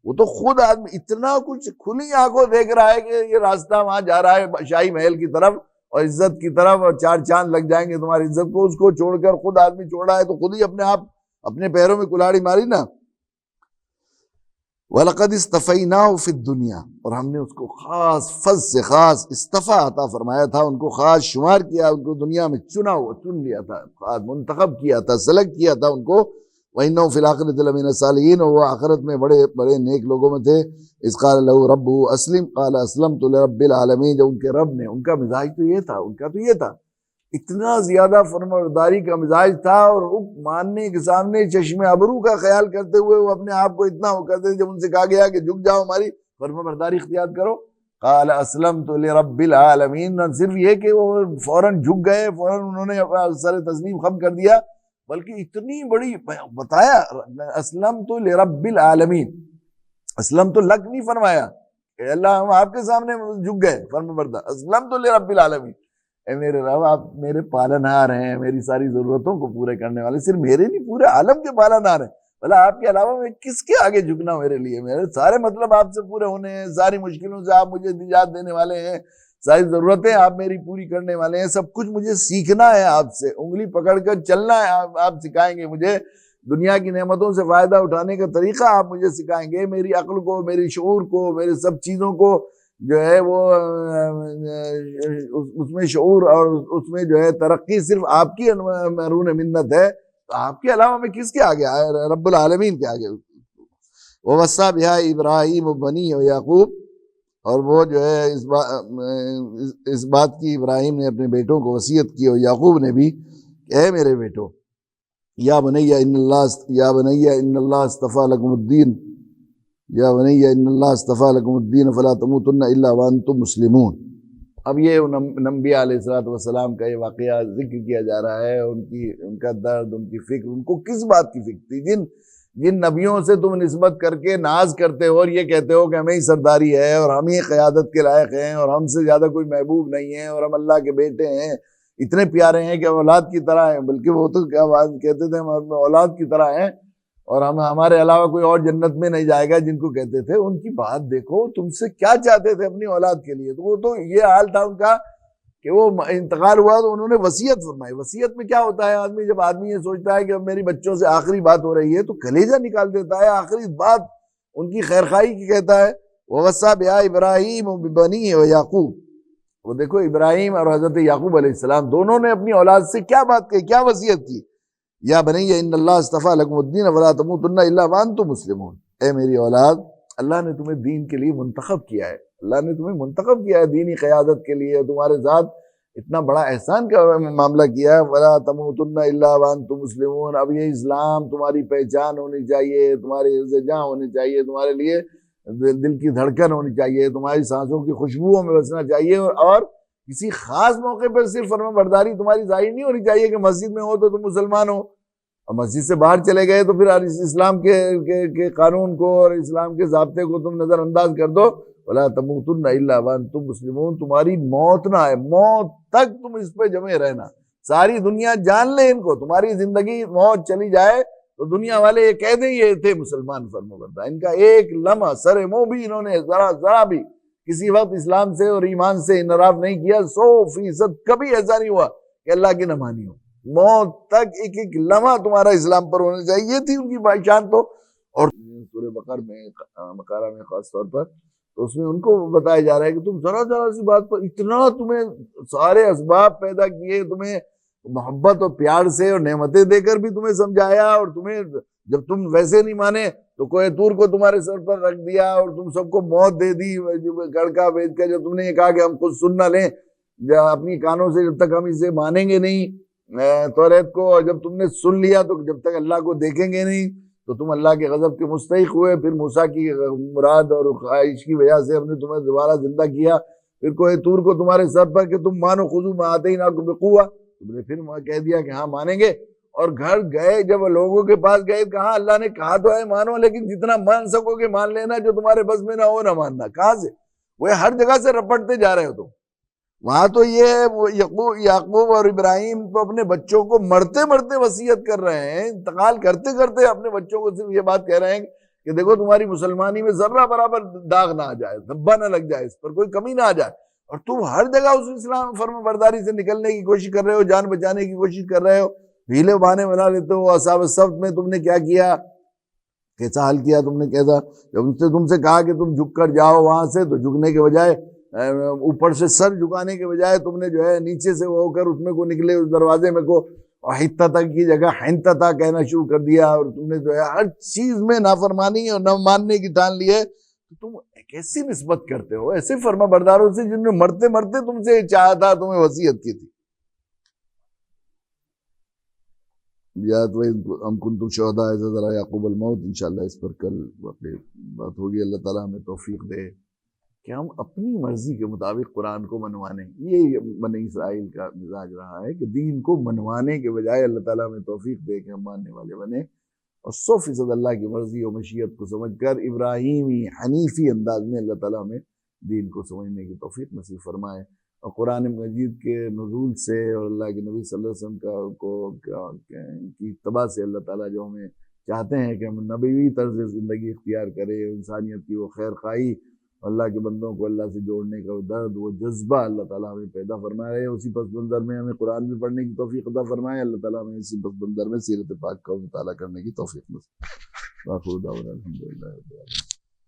وہ تو خود آدمی اتنا کچھ کھلی آنکھوں دیکھ رہا ہے کہ یہ راستہ وہاں جا رہا ہے شاہی محل کی طرف اور عزت کی طرف، اور 4 چاند لگ جائیں گے تمہاری عزت کو، اس کو چھوڑ کر خود آدمی چھوڑ رہا ہے تو خود ہی اپنے آپ اپنے پیروں میں کلاڑی ماری نا۔ وَلَقَدْ اصْطَفَيْنَاهُ فِي الدُّنْيَا، اور ہم نے اس کو خاص فضل سے خاص اصطفیٰ عطا فرمایا تھا، ان کو خاص شمار کیا، ان کو دنیا میں چنا ہوا، چن لیا تھا، خاص منتخب کیا تھا، سلیکٹ کیا تھا ان کو۔ وَإِنَّهُ فِي الْآخِرَةِ لَمِنَ الصَّالِحِينَ، اور وہ آخرت میں بڑے بڑے نیک لوگوں میں تھے۔ اذ قال له ربه اسلم قال اسلمت لرب العالمین، جب ان کے رب نے، ان کا مزاج تو یہ تھا، ان کا تو یہ تھا، اتنا زیادہ فرمانبرداری کا مزاج تھا، اور حکم ماننے کے سامنے چشم ابرو کا خیال کرتے ہوئے وہ اپنے آپ کو اتنا وہ کرتے، جب ان سے کہا گیا کہ جھک جاؤ ہماری فرمانبرداری اختیار کرو، قال اسلمت لرب العالمین، نہ صرف یہ کہ وہ فوراً جھک گئے، فوراً انہوں نے اپنا سر تسلیم خم کر دیا، بلکہ اتنی بڑی بتایا، اسلمت لرب العالمین، اسلم تو لک نہیں فرمایا کہ اللہ ہم آپ کے سامنے جھک گئے فرمانبردار، اسلم تو لرب العالمین، اے میرے رب آپ میرے پالنہار ہیں، میری ساری ضرورتوں کو پورے کرنے والے، صرف میرے نہیں پورے عالم کے پالنہار ہیں، بھلا آپ کے علاوہ میں کس کے آگے جھکنا میرے لیے، میرے سارے مطلب آپ سے پورے ہونے ہیں، ساری مشکلوں سے آپ مجھے نجات دینے والے ہیں، ساری ضرورتیں آپ میری پوری کرنے والے ہیں، سب کچھ مجھے سیکھنا ہے آپ سے، انگلی پکڑ کر چلنا ہے، آپ سکھائیں گے مجھے، دنیا کی نعمتوں سے فائدہ اٹھانے کا طریقہ آپ مجھے سکھائیں گے، میری عقل کو، میری شعور کو، میرے سب چیزوں کو جو ہے وہ اس میں شعور اور اس میں جو ہے ترقی صرف آپ کی مرہون منت ہے، تو آپ کے علاوہ میں کس کے آگے آئے، رب العالمین کے آگے۔ وَوَصَّى بِهَا إِبْرَاهِيمُ بَنِيهِ وَيَعْقُوبُ، اور وہ جو ہے اس بات کی ابراہیم نے اپنے بیٹوں کو وصیت کی، اور یعقوب نے بھی کہ اے میرے بیٹو، یا بنی ان اللہ اصطفیٰ لکم الدین، یا بنی ان اللہ اصطفیٰ لکم الدین فلا تموتن الا وانتم مسلمون۔ اب یہ انبیاء علیہ السلام کا یہ واقعہ ذکر کیا جا رہا ہے، ان کا درد، ان کی فکر، ان کو کس بات کی فکر تھی، جن نبیوں سے تم نسبت کر کے ناز کرتے ہو اور یہ کہتے ہو کہ ہمیں ہی سرداری ہے اور ہم ہی قیادت کے لائق ہیں اور ہم سے زیادہ کوئی محبوب نہیں ہے اور ہم اللہ کے بیٹے ہیں، اتنے پیارے ہیں کہ اولاد کی طرح ہیں، بلکہ وہ تو کیا بات کہتے تھے ہم اولاد کی طرح ہیں اور ہمارے علاوہ کوئی اور جنت میں نہیں جائے گا، جن کو کہتے تھے، ان کی بات دیکھو، تم سے کیا چاہتے تھے اپنی اولاد کے لیے، تو وہ تو یہ حال تھا ان کا کہ وہ انتقال ہوا تو انہوں نے وصیت فرمائی۔ وصیت میں کیا ہوتا ہے، جب آدمی یہ سوچتا ہے کہ اب میری بچوں سے آخری بات ہو رہی ہے تو کلیجہ نکال دیتا ہے، آخری بات ان کی خیرخواہی کی کہتا ہے۔ وَوَصَّى بِهَا إِبْرَاهِيمُ بِبَنِيهِ وَيَعْقُوبُ، وہ دیکھو ابراہیم اور حضرت یعقوب علیہ السلام دونوں نے اپنی اولاد سے کیا بات کہی، کیا وصیت کی، یا بنی ان اللہ اصطفیٰ لکم الدین فلا تموتن الا وانتم مسلمون، اے میری اولاد، اللہ نے تمہیں دین کے لیے منتخب کیا ہے، اللہ نے تمہیں منتخب کیا ہے دینی قیادت کے لیے، تمہارے ساتھ اتنا بڑا احسان کا معاملہ کیا ہے، فلا تموتن الا وانتم مسلمون۔ اب یہ اسلام تمہاری پہچان ہونی چاہیے، تمہاری عز جاں ہونی چاہیے، تمہارے لیے دل کی دھڑکن ہونی چاہیے، تمہاری سانسوں کی خوشبوؤں میں بسنا چاہیے، اور کسی خاص موقع پر صرف فرمان برداری تمہاری ظاہر نہیں ہونی چاہیے کہ مسجد میں ہو تو تم مسلمان ہو، اور مسجد سے باہر چلے گئے تو پھر اسلام کے قانون کو اور اسلام کے ضابطے کو تم نظر انداز کر دو۔ وَلَا تَمُوتُنَّ إِلَّا وَأَنْتُمْ مُسْلِمُونَ، تمہاری موت نہ ہے، موت تک تم اس پہ جمے رہنا، ساری دنیا جان لے ان کو، تمہاری زندگی موت چلی جائے تو دنیا والے یہ کہہ دیں یہ تھے مسلمان فرمانبردار، ان کا ایک لمحہ سر منہ بھی انہوں نے ذرا بھی کسی وقت اسلام سے اور ایمان سے انحراف نہیں کیا، 100% کبھی ایسا نہیں ہوا کہ اللہ کی نہ مانی ہو، موت تک ایک ایک لمحہ تمہارا اسلام پر ہونا چاہیے، یہ تھی ان کی پہچان۔ تو اور سورہ بقرہ بقرہ میں خاص طور پر تو اس میں ان کو بتایا جا رہا ہے کہ تم ذرا سی بات پر اتنا تمہیں سارے اسباب پیدا کیے، تمہیں محبت اور پیار سے اور نعمتیں دے کر بھی تمہیں سمجھایا، اور تمہیں جب تم ویسے نہیں مانے تو کوہ طور کو تمہارے سر پر رکھ دیا اور تم سب کو موت دے دی گڑکا بیچ کر، جب تم نے یہ کہا کہ ہم خود سن نہ لیں اپنی کانوں سے، جب تک ہم اسے مانیں گے نہیں توریت کو، اور جب تم نے سن لیا تو جب تک اللہ کو دیکھیں گے نہیں تو تم اللہ کے غضب کے مستحق ہوئے، پھر موسیٰ کی مراد اور خواہش کی وجہ سے ہم نے تمہیں دوبارہ زندہ کیا، پھر کوہ طور کو تمہارے سر پر کہ تم مانو خذوا ما آتیناکم بقوۃ، تم نے پھر کہہ دیا کہ ہاں مانیں گے، اور گھر گئے جب لوگوں کے پاس گئے کہاں اللہ نے کہا تو ہے مانو، لیکن جتنا مان سکو گے مان لینا، جو تمہارے بس میں نہ ہو نہ ماننا، کہاں سے، وہ ہر جگہ سے رپٹتے جا رہے ہو تم، وہاں تو یہ یعقوب اور ابراہیم تو اپنے بچوں کو مرتے مرتے وصیت کر رہے ہیں، انتقال کرتے کرتے اپنے بچوں کو صرف یہ بات کہہ رہے ہیں کہ دیکھو تمہاری مسلمانی میں ذرہ برابر داغ نہ آ جائے، دھبا نہ لگ جائے، اس پر کوئی کمی نہ آ جائے، اور تم ہر جگہ اس اسلام فرما برداری سے نکلنے کی کوشش کر رہے ہو، جان بچانے کی کوشش کر رہے ہو، ہیلے بہانے بنا لیتے ہو۔ اصحاب السبت میں تم نے کیا کیا، کیسا حل کیا تم نے، کیسا جب تم سے کہا کہ تم جھک کر جاؤ وہاں سے، تو جھکنے کے بجائے اوپر سے سر جھکانے کے بجائے تم نے جو ہے نیچے سے وہ ہو کر اس میں کو نکلے، اس دروازے میں کو حتتا کی جگہ حنتتا کہنا شروع کر دیا، اور تم نے جو ہے ہر چیز میں نافرمانی اور نہ ماننے کی ٹھان لی ہے۔ تو تم کیسی نسبت کرتے ہو ایسے فرما برداروں سے جن نے مرتے مرتے تم سے چاہا تھا، تمہیں وصیت کی تھی۔ یا تو ہم کنتم شہداء اذ حضر یعقوب الموت، انشاءاللہ اس پر کل بات ہوگی۔ اللہ تعالیٰ ہمیں توفیق دے کہ ہم اپنی مرضی کے مطابق قرآن کو منوانے۔ یہ بنی اسرائیل کا مزاج رہا ہے کہ دین کو منوانے کے بجائے اللہ تعالیٰ ہمیں توفیق دے کہ ہم ماننے والے بنے، اور 100% اللہ کی مرضی و مشیت کو سمجھ کر ابراہیمی حنیفی انداز میں اللہ تعالیٰ ہمیں دین کو سمجھنے کی توفیق نصیب فرمائے۔ اور قرآن مجید کے نزول سے اور اللہ کے نبی صلی اللہ علیہ وسلم کی اتباع سے اللہ تعالیٰ جو ہمیں چاہتے ہیں کہ ہم نبوی طرز زندگی اختیار کریں، انسانیت کی وہ خیر خواہی، اللہ کے بندوں کو اللہ سے جوڑنے کا وہ درد، وہ جذبہ اللہ تعالیٰ ہمیں پیدا فرما رہے ہیں۔ اسی پس منظر میں ہمیں قرآن بھی پڑھنے کی توفیق عطا فرمائے۔ اللہ تعالیٰ ہمیں اسی پس منظر میں سیرت پاک کا مطالعہ کرنے کی توفیق نصیب۔ باخر دعوانا الحمدللہ رب العالمین۔